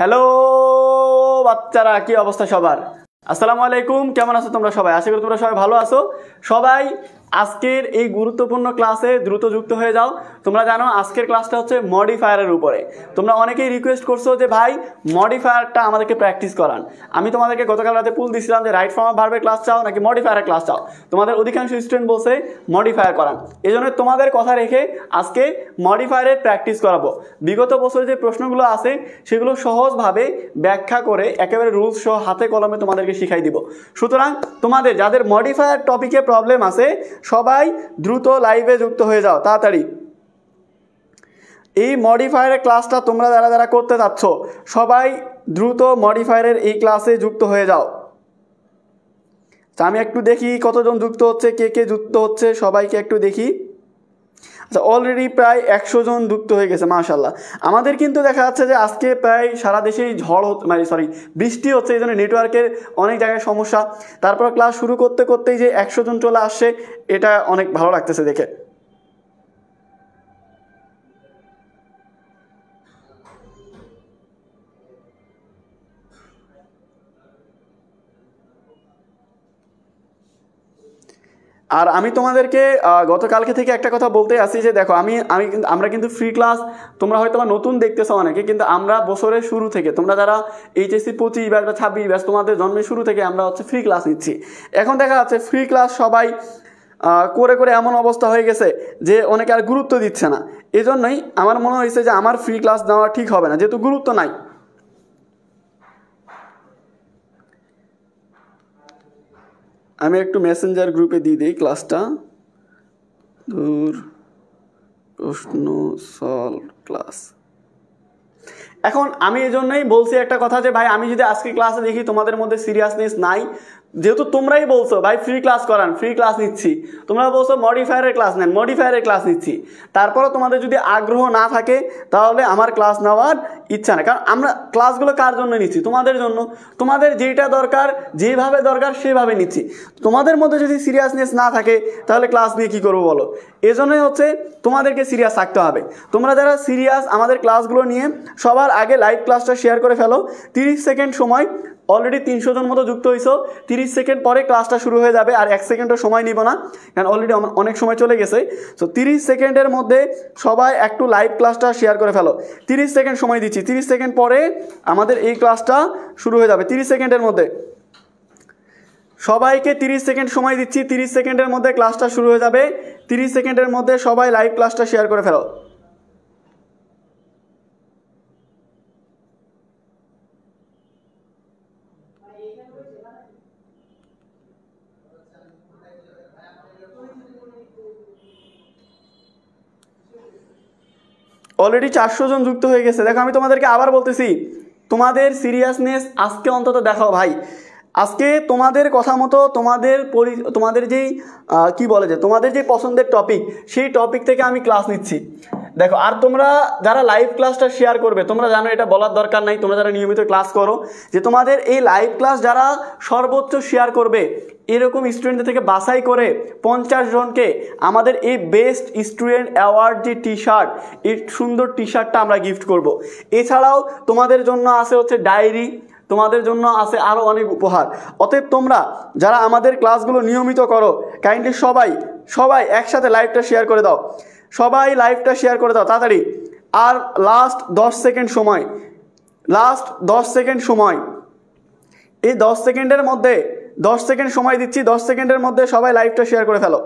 Hello বাচ্চারা, কি অবস্থা সবার? আসসালামু আলাইকুম। কেমন আছো তোমরা সবাই? আশা করি তোমরা সবাই ভালো আছো। সবাই আজকের এই গুরুত্বপূর্ণ ক্লাসে দ্রুত যুক্ত হয়ে যাও। তোমরা জানো আজকের ক্লাসটা হচ্ছে মডিফায়ারের উপরে। তোমরা অনেকেই রিকোয়েস্ট করছো যে ভাই মডিফায়ারটা আমাদেরকে প্র্যাকটিস করান। আমি তোমাদেরকে গতকাল রাতে পুল দিছিলাম যে রাইট ফর্ম অফ ভার্বের ক্লাস চাও নাকি মডিফায়ারের ক্লাস চাও। তোমাদের অধিকাংশ স্টুডেন্ট বলছে মডিফায়ার করান। এই জন্য তোমাদের কথা রেখে আজকে মডিফায়ারের প্র্যাকটিস করাবো। বিগত বছরে যে প্রশ্নগুলো আছে সেগুলো সহজভাবে ব্যাখ্যা করে একেবারে রুলস সহ হাতে কলমে তোমাদেরকে শিখাই দিব। সুতরাং তোমাদের যাদের মডিফায়ার টপিকে প্রবলেম আছে সবাই দ্রুত লাইভে যুক্ত হয়ে যাও তাড়াতাড়ি। এই মডিফায়ারের ক্লাসটা তোমরা যারা যারা করতে চাচ্ছ সবাই দ্রুত মডিফায়ারের এই ক্লাসে যুক্ত হয়ে যাও। আমি একটু দেখি কতজন যুক্ত হচ্ছে, কে কে যুক্ত হচ্ছে সবাইকে একটু দেখি। আচ্ছা, অলরেডি প্রায় 100 জন যুক্ত হয়ে গেছে, মাশাআল্লাহ। আমাদের কিন্তু দেখা যাচ্ছে যে আজকে প্রায় সারা দেশেই বৃষ্টি হচ্ছে, এই জন্য নেটওয়ার্কের অনেক জায়গায় সমস্যা। তারপর ক্লাস শুরু করতে করতেই যে 100 জন চলে আসছে, এটা অনেক ভালো লাগতেছে দেখে। আর আমি তোমাদেরকে গতকালকে থেকে একটা কথা বলতে আসি যে দেখো আমরা কিন্তু ফ্রি ক্লাস, তোমরা হয়তো নতুন দেখতেছো অনেকে, কিন্তু আমরা বছরের শুরু থেকে তোমরা যারা এইচএসসি 25 ব্যাচ বা 26 ব্যাচ তোমাদের জন্মের শুরু থেকে আমরা হচ্ছে ফ্রি ক্লাস নিচ্ছি। এখন দেখা যাচ্ছে ফ্রি ক্লাস সবাই করে করে এমন অবস্থা হয়ে গেছে যে অনেকে আর গুরুত্ব দিচ্ছে না। এই জন্যই আমার মনে হয়েছে যে আমার ফ্রি ক্লাস নেওয়া ঠিক হবে না, যেহেতু গুরুত্ব নাই। আমি একটু মেসেঞ্জার গ্রুপে দিয়ে দিই ক্লাসটা। প্রশ্ন সলভ ক্লাস। এখন আমি এই জন্যই বলছি একটা কথা যে ভাই আমি যদি আজকে ক্লাসে দেখি তোমাদের মধ্যে সিরিয়াসনেস নাই, যেহেতু তোমরাই বলছো ভাই ফ্রি ক্লাস করান, ফ্রি ক্লাস নিচ্ছি, তোমরা বলছো মডিফায়ারের ক্লাস নেন, মডিফায়ারের ক্লাস নিচ্ছি, তারপরও তোমাদের যদি আগ্রহ না থাকে তাহলে আমার ক্লাস নেওয়ার ইচ্ছা নেই। কারণ আমরা ক্লাসগুলো কার জন্য নিচ্ছি? তোমাদের জন্য। তোমাদের যেটা দরকার, যেভাবে দরকার সেভাবে নিচ্ছি। তোমাদের মধ্যে যদি সিরিয়াসনেস না থাকে তাহলে ক্লাস নিয়ে কী করবো বলো? এজন্যই হচ্ছে তোমাদেরকে সিরিয়াস থাকতে হবে। তোমরা যারা সিরিয়াস আমাদের ক্লাসগুলো নিয়ে সবার আগে লাইভ ক্লাসটা শেয়ার করে ফেলো। 30 সেকেন্ড সময়, অলরেডি 300 জন মতো যুক্ত হয়েছো। 30 সেকেন্ড পরে ক্লাসটা শুরু হয়ে যাবে, আর 1 সেকেন্ডও সময় নিব না, কারণ অলরেডি অনেক সময় চলে গেছে। সো 30 সেকেন্ডের মধ্যে সবাই একটু লাইভ ক্লাসটা শেয়ার করে ফেলো। 30 সেকেন্ড সময় দিচ্ছি, 30 সেকেন্ড পরে আমাদের এই ক্লাসটা শুরু হয়ে যাবে। 30 সেকেন্ডের মধ্যে সবাইকে 30 সেকেন্ড সময় দিচ্ছি, 30 সেকেন্ডের মধ্যে ক্লাসটা শুরু হয়ে যাবে। 30 সেকেন্ডের মধ্যে সবাই লাইভ ক্লাসটা শেয়ার করে ফেলো। অলরেডি 400 জন যুক্ত হয়ে গেছে। দেখো আমি তোমাদেরকে আবার বলতেছি, তোমাদের সিরিয়াসনেস আজকে অন্তত দেখাও ভাই। আজকে তোমাদের কথা মতো তোমাদের যেই কি বলে যে তোমাদের যে পছন্দের টপিক, সেই টপিক থেকে আমি ক্লাস নিচ্ছি। দেখো, আর তোমরা যারা লাইভ ক্লাসটা শেয়ার করবে, তোমরা জানো এটা বলার দরকার নাই, তোমরা যারা নিয়মিত ক্লাস করো, যে তোমাদের এই লাইভ ক্লাস যারা সর্বোচ্চ শেয়ার করবে এরকম স্টুডেন্টদের থেকে বাছাই করে 50 জনকে আমাদের এই বেস্ট স্টুডেন্ট অ্যাওয়ার্ড যে টি শার্ট, এই সুন্দর টি শার্টটা আমরা গিফট করব। এছাড়াও তোমাদের জন্য আছে হচ্ছে ডায়েরি, তোমাদের জন্য আছে আরও অনেক উপহার। অতএব তোমরা যারা আমাদের ক্লাসগুলো নিয়মিত করো, কাইন্ডলি সবাই একসাথে লাইভটা শেয়ার করে দাও। সবাই লাইভটা শেয়ার করে দাও তাড়াতাড়ি। আর লাস্ট 10 সেকেন্ড সময়, এই 10 সেকেন্ডের মধ্যে 10 সেকেন্ড সময় দিচ্ছি, 10 সেকেন্ডের মধ্যে সবাই লাইভটা শেয়ার করে ফেলো।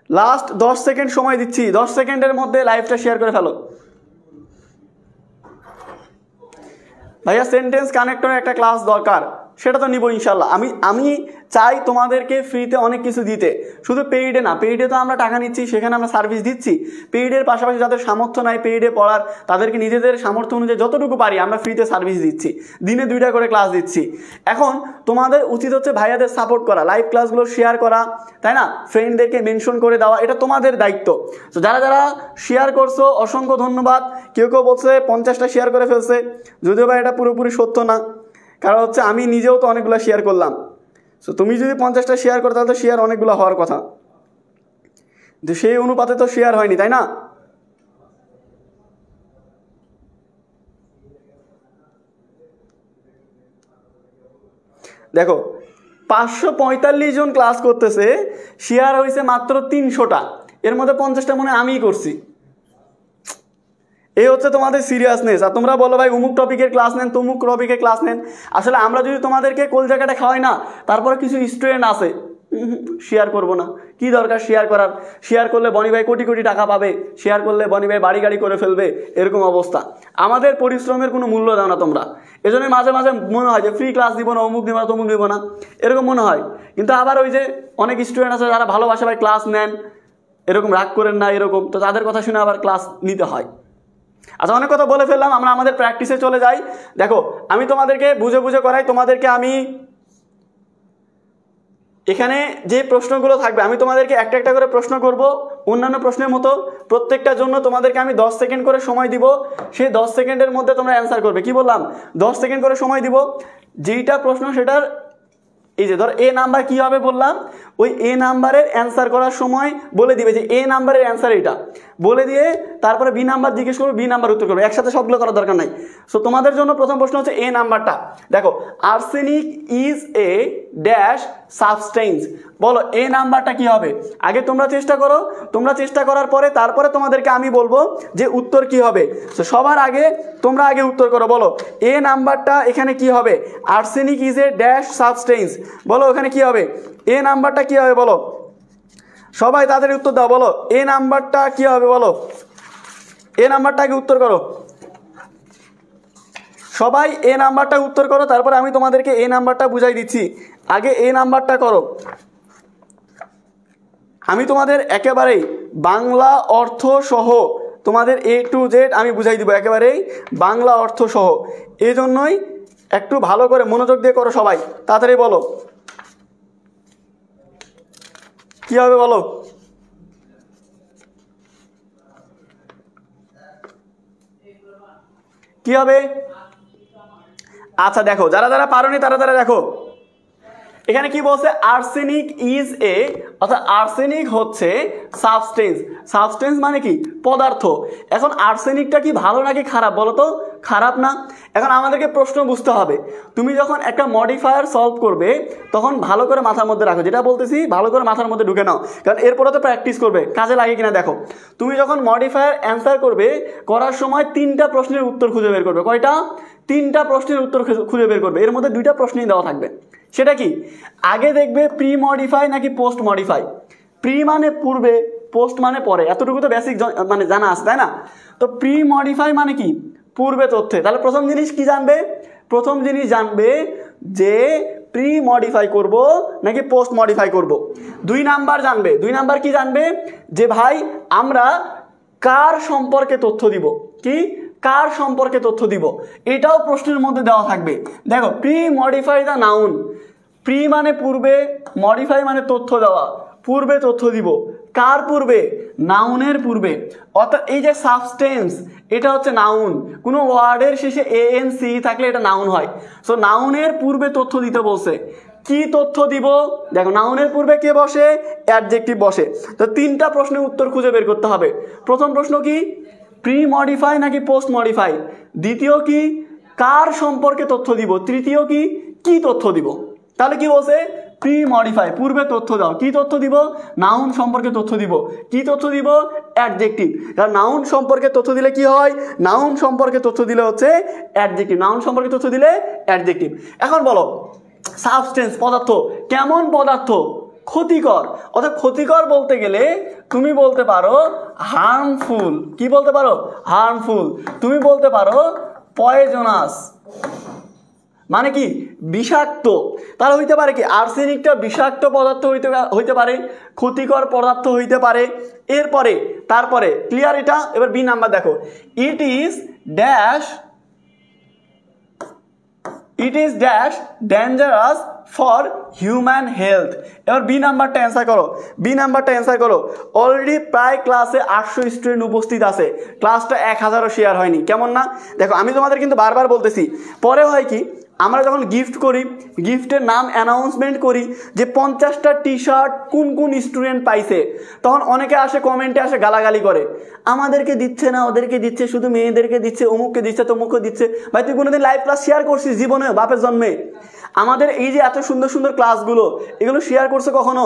লাস্ট 10 সেকেন্ড সময় দিচ্ছি, 10 সেকেন্ডের মধ্যে লাইভটা শেয়ার করে ফেলো। ভাইয়া সেন্টেন্স কানেক্টরের একটা ক্লাস দরকার, সেটা তো নিব ইনশাল্লাহ। আমি চাই তোমাদেরকে ফ্রিতে অনেক কিছু দিতে, শুধু পেইডে না। পেইডে তো আমরা টাকা নিচ্ছি, সেখানে আমরা সার্ভিস দিচ্ছি। পেইডের পাশাপাশি যাদের সামর্থ্য নাই পেইডে পড়ার, তাদেরকে নিজেদের সামর্থ্য অনুযায়ী যতটুকু পারি আমরা ফ্রিতে সার্ভিস দিচ্ছি, দিনে 2টা করে ক্লাস দিচ্ছি। এখন তোমাদের উচিত হচ্ছে ভাইয়াদের সাপোর্ট করা, লাইভ ক্লাসগুলো শেয়ার করা, তাই না? ফ্রেন্ডদেরকে মেনশন করে দেওয়া, এটা তোমাদের দায়িত্ব। তো যারা যারা শেয়ার করছো অসংখ্য ধন্যবাদ। কেউ বলছে 50টা শেয়ার করে ফেলছে, যদিও বা এটা পুরোপুরি সত্য না, কারণ হচ্ছে আমি নিজেও তো অনেকগুলো শেয়ার করলাম। সো তুমি যদি 50টা শেয়ার করো তাহলে তো শেয়ার অনেকগুলো হওয়ার কথা, কিন্তু সেই অনুপাতে তো শেয়ার হয়নি, তাই না? দেখো 545 জন ক্লাস করতেছে, শেয়ার হয়েছে মাত্র 300টা, এর মধ্যে 50টা মনে আমিই করছি। এই হচ্ছে তোমাদের সিরিয়াসনেস। আর তোমরা বলো ভাই অমুক টপিকের ক্লাস নেন, তমুক টপিকের ক্লাস নেন। আসলে আমরা যদি তোমাদেরকে কোল জায়গাটা খাওয়াই না, তারপরে কিছু স্টুডেন্ট আছে শেয়ার করবো না, কি দরকার শেয়ার করার, শেয়ার করলে বনি ভাই কোটি কোটি টাকা পাবে, শেয়ার করলে বনি ভাই বাড়ি গাড়ি করে ফেলবে, এরকম অবস্থা। আমাদের পরিশ্রমের কোনো মূল্য দাও না তোমরা। এজন্য মাঝে মাঝে মনে হয় যে ফ্রি ক্লাস দিব না, অমুক দিব না, তমুক দিব না, এরকম মনে হয়। কিন্তু আবার ওই যে অনেক স্টুডেন্ট আছে যারা ভালোবাসে ভাই ক্লাস নেন, এরকম রাগ করেন না, এরকম, তো তাদের কথা শুনে আবার ক্লাস নিতে হয়। আচ্ছা, অনেক কথা বলে ফেললাম, আমরা আমাদের প্র্যাকটিসে চলে যাই। দেখো আমি তোমাদেরকে বুঝে বুঝে করাই, তোমাদেরকে আমি এখানে যে প্রশ্নগুলো থাকবে আমি তোমাদেরকে একটা একটা করে প্রশ্ন করব, অন্যান্য প্রশ্নের মতো প্রত্যেকটার জন্য তোমাদেরকে আমি 10 সেকেন্ড করে সময় দিব। সেই 10 সেকেন্ডের মধ্যে তোমরা অ্যান্সার করবে। কি বললাম, 10 সেকেন্ড করে সময় দিব। যেইটা প্রশ্ন সেটার এই যে ধর এ নাম্বার কি হবে বললাম, ওই এ নাম্বারের অ্যান্সার করার সময় বলে দিবে যে এ নাম্বারের অ্যান্সার এইটা, বলে দিয়ে তারপরে বি নাম্বার জিজ্ঞেস করবে, বি নাম্বার উত্তর করবে, একসাথে সবগুলো করার দরকার নাই। সো তোমাদের জন্য প্রথম প্রশ্ন হচ্ছে এ নাম্বারটা। দেখো arsenic is a dash substance, বলো এ নাম্বারটা কি হবে। আগে তোমরা চেষ্টা করো, তোমরা চেষ্টা করার পরে তারপরে তোমাদেরকে আমি বলবো যে উত্তর কি হবে। তো সবার আগে তোমরা আগে উত্তর করো, বলো এ নাম্বারটা এখানে কি হবে। Arsenic is a dash substance, বলো এখানে কি হবে, এ নাম্বারটা কি হবে বলো। সবাই তাদের উত্তর দাও, বলো এ নাম্বারটা কি হবে, বলো এ নাম্বারটাকে উত্তর করো। সবাই এ নাম্বারটা উত্তর করো, তারপরে আমি তোমাদেরকে এ নাম্বারটা বুঝাই দিচ্ছি। আগে এ নাম্বারটা করো। আমি তোমাদের একেবারেই বাংলা অর্থ সহ তোমাদের A to Z আমি বুঝাই দিব, একেবারেই বাংলা অর্থ সহ। এই জন্যই একটু ভালো করে মনোযোগ দিয়ে করো সবাই, তাড়াতাড়ি বলো কি হবে, বলো কি হবে। আচ্ছা দেখো, যারা যারা পারোনি তারা তারা দেখো এখানে কি বলছে, আর্সেনিক ইজ এ, অর্থাৎ আর্সেনিক হচ্ছে সাবস্টেন্স। সাবস্টেন্স মানে কি, পদার্থ। এখন আর্সেনিকটা কি ভালো নাকি খারাপ বলো তো, খারাপ না। এখন আমাদেরকে প্রশ্ন বুঝতে হবে, তুমি যখন একটা মডিফায়ার সলভ করবে তখন ভালো করে মাথার মধ্যে রাখো, যেটা বলতেছি ভালো করে মাথার মধ্যে ঢুকে নাও, কারণ এরপরে তো প্র্যাকটিস করবে, কাজে লাগে কিনা দেখো। তুমি যখন মডিফায়ার অ্যান্সার করবে, করার সময় 3টা প্রশ্নের উত্তর খুঁজে বের করবে। কয়টা, 3টা প্রশ্নের উত্তর খুঁজে বের করবে। এর মধ্যে 2টা প্রশ্নই দেওয়া থাকবে। সেটা কি, আগে দেখবে প্রি মডিফাই নাকি পোস্ট মডিফাই। প্রি মানে পূর্বে, পোস্ট মানে পরে, এতটুকু তো বেসিক মানে জানা আছে তাই না। তো প্রি মডিফাই মানে কি, পূর্বে তথ্যে। তাহলে প্রথম জিনিস কি জানবে, প্রথম জিনিস জানবে যে প্রি মডিফাই করব নাকি পোস্ট মডিফাই করব। 2 নাম্বার জানবে, 2 নাম্বার কি জানবে, যে ভাই আমরা কার সম্পর্কে তথ্য দিব, কি কার সম্পর্কে তথ্য দিব, এটাও প্রশ্নের মধ্যে দেওয়া থাকবে। দেখো pre modify the noun, pre মানে পূর্বে, মডিফাই মানে তথ্য দেওয়া, পূর্বে তথ্য দিব, কার পূর্বে, নাউনের পূর্বে। অর্থাৎ এই যে সাবস্টেন্স, এটা হচ্ছে নাউন, কোনো ওয়ার্ডের শেষে ANC থাকলে এটা নাউন হয়। সো নাউনের পূর্বে তথ্য দিতে বলছে। কি তথ্য দিব, দেখো নাউনের পূর্বে কে বসে, অ্যাডজেক্টিভ বসে। তো 3টা প্রশ্নের উত্তর খুঁজে বের করতে হবে। প্রথম প্রশ্ন কি, প্রি মডিফাই নাকি পোস্ট মডিফাই। দ্বিতীয় কি, কার সম্পর্কে তথ্য দিব। তৃতীয় কি, কি তথ্য দিব। তাহলে কি বলছে, প্রি মডিফাই, পূর্বে তথ্য দাও। কি তথ্য দিব, নাউন সম্পর্কে তথ্য দিব। কি তথ্য দিব, অ্যাডজেক্টিভ। কারণ নাউন সম্পর্কে তথ্য দিলে কি হয়, নাউন সম্পর্কে তথ্য দিলে হচ্ছে অ্যাডজেক্টিভ, নাউন সম্পর্কে তথ্য দিলে অ্যাডজেক্টিভ। এখন বলো সাবস্টেন্স, পদার্থ, কেমন পদার্থ, ক্ষতিকর। অর্থাৎ ক্ষতিকর বলতে গেলে তুমি বলতে পারো হার্মফুল। কি বলতে পারো, হার্মফুল। তুমি বলতে পারো পয়জনাস, মানে কি বিষাক্ত। তাহলে হইতে পারে কি, আর্সেনিকটা বিষাক্ত পদার্থ হইতে পারে, ক্ষতিকর পদার্থ হইতে পারে। এরপরে তারপরে ক্লিয়ার এটা। এবার বি নাম্বার দেখো, it is dash, it is dash dangerous for human health. এবার বি নাম্বারটা অ্যান্সার করো, বি নাম্বারটা অ্যান্সার করো। অলরেডি প্রায় ক্লাসে 800 স্টুডেন্ট উপস্থিত আছে, ক্লাসটা 1000ও শেয়ার হয়নি, কেমন না। দেখো আমি তোমাদের কিন্তু বারবার বলতেছি, পরে হয় কি আমরা যখন গিফট করি, গিফটের নাম অ্যানাউন্সমেন্ট করি যে 50টা টি শার্ট কোন কোন স্টুডেন্ট পাইছে, তখন অনেকে আসে কমেন্টে আসে গালাগালি করে, আমাদেরকে দিচ্ছে না, ওদেরকে দিচ্ছে, শুধু মেয়েদেরকে দিচ্ছে, অমুককে দিচ্ছে, তমুককে দিচ্ছে। ভাই তুই কোনোদিন লাইভ ক্লাস শেয়ার করছিস জীবনে বাপের জন্মে? আমাদের এই যে এত সুন্দর সুন্দর ক্লাসগুলো, এগুলো শেয়ার করছে কখনো?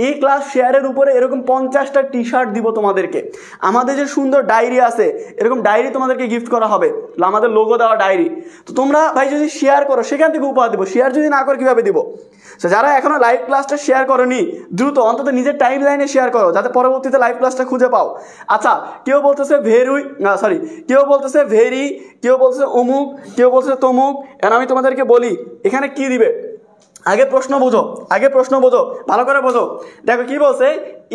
এই ক্লাস শেয়ারের উপরে এরকম 50টা টি শার্ট দিব তোমাদেরকে। আমাদের যে সুন্দর ডায়েরি আছে, এরকম ডায়েরি তোমাদেরকে গিফট করা হবে, আমাদের লোগো দেওয়া ডায়েরি। তো তোমরা ভাই যদি শেয়ার করো সেখান থেকে উপহার দিব, শেয়ার যদি না করো কীভাবে দিব? তো যারা এখনো লাইভ ক্লাসটা শেয়ার করোনি, দ্রুত অন্তত নিজের টাইম লাইনে শেয়ার করো, যাতে পরবর্তীতে লাইভ ক্লাসটা খুঁজে পাও। আচ্ছা, কেউ বলতেছে কেউ বলতেছে ভেরি, কেউ বলতেছে অমুক, কেউ বলতেছে তমুক। আর আমি তোমাদেরকে বলি এখানে কি দিবে, আগে প্রশ্ন বোঝো, ভালো করে বোঝো। দেখো কি বলছে,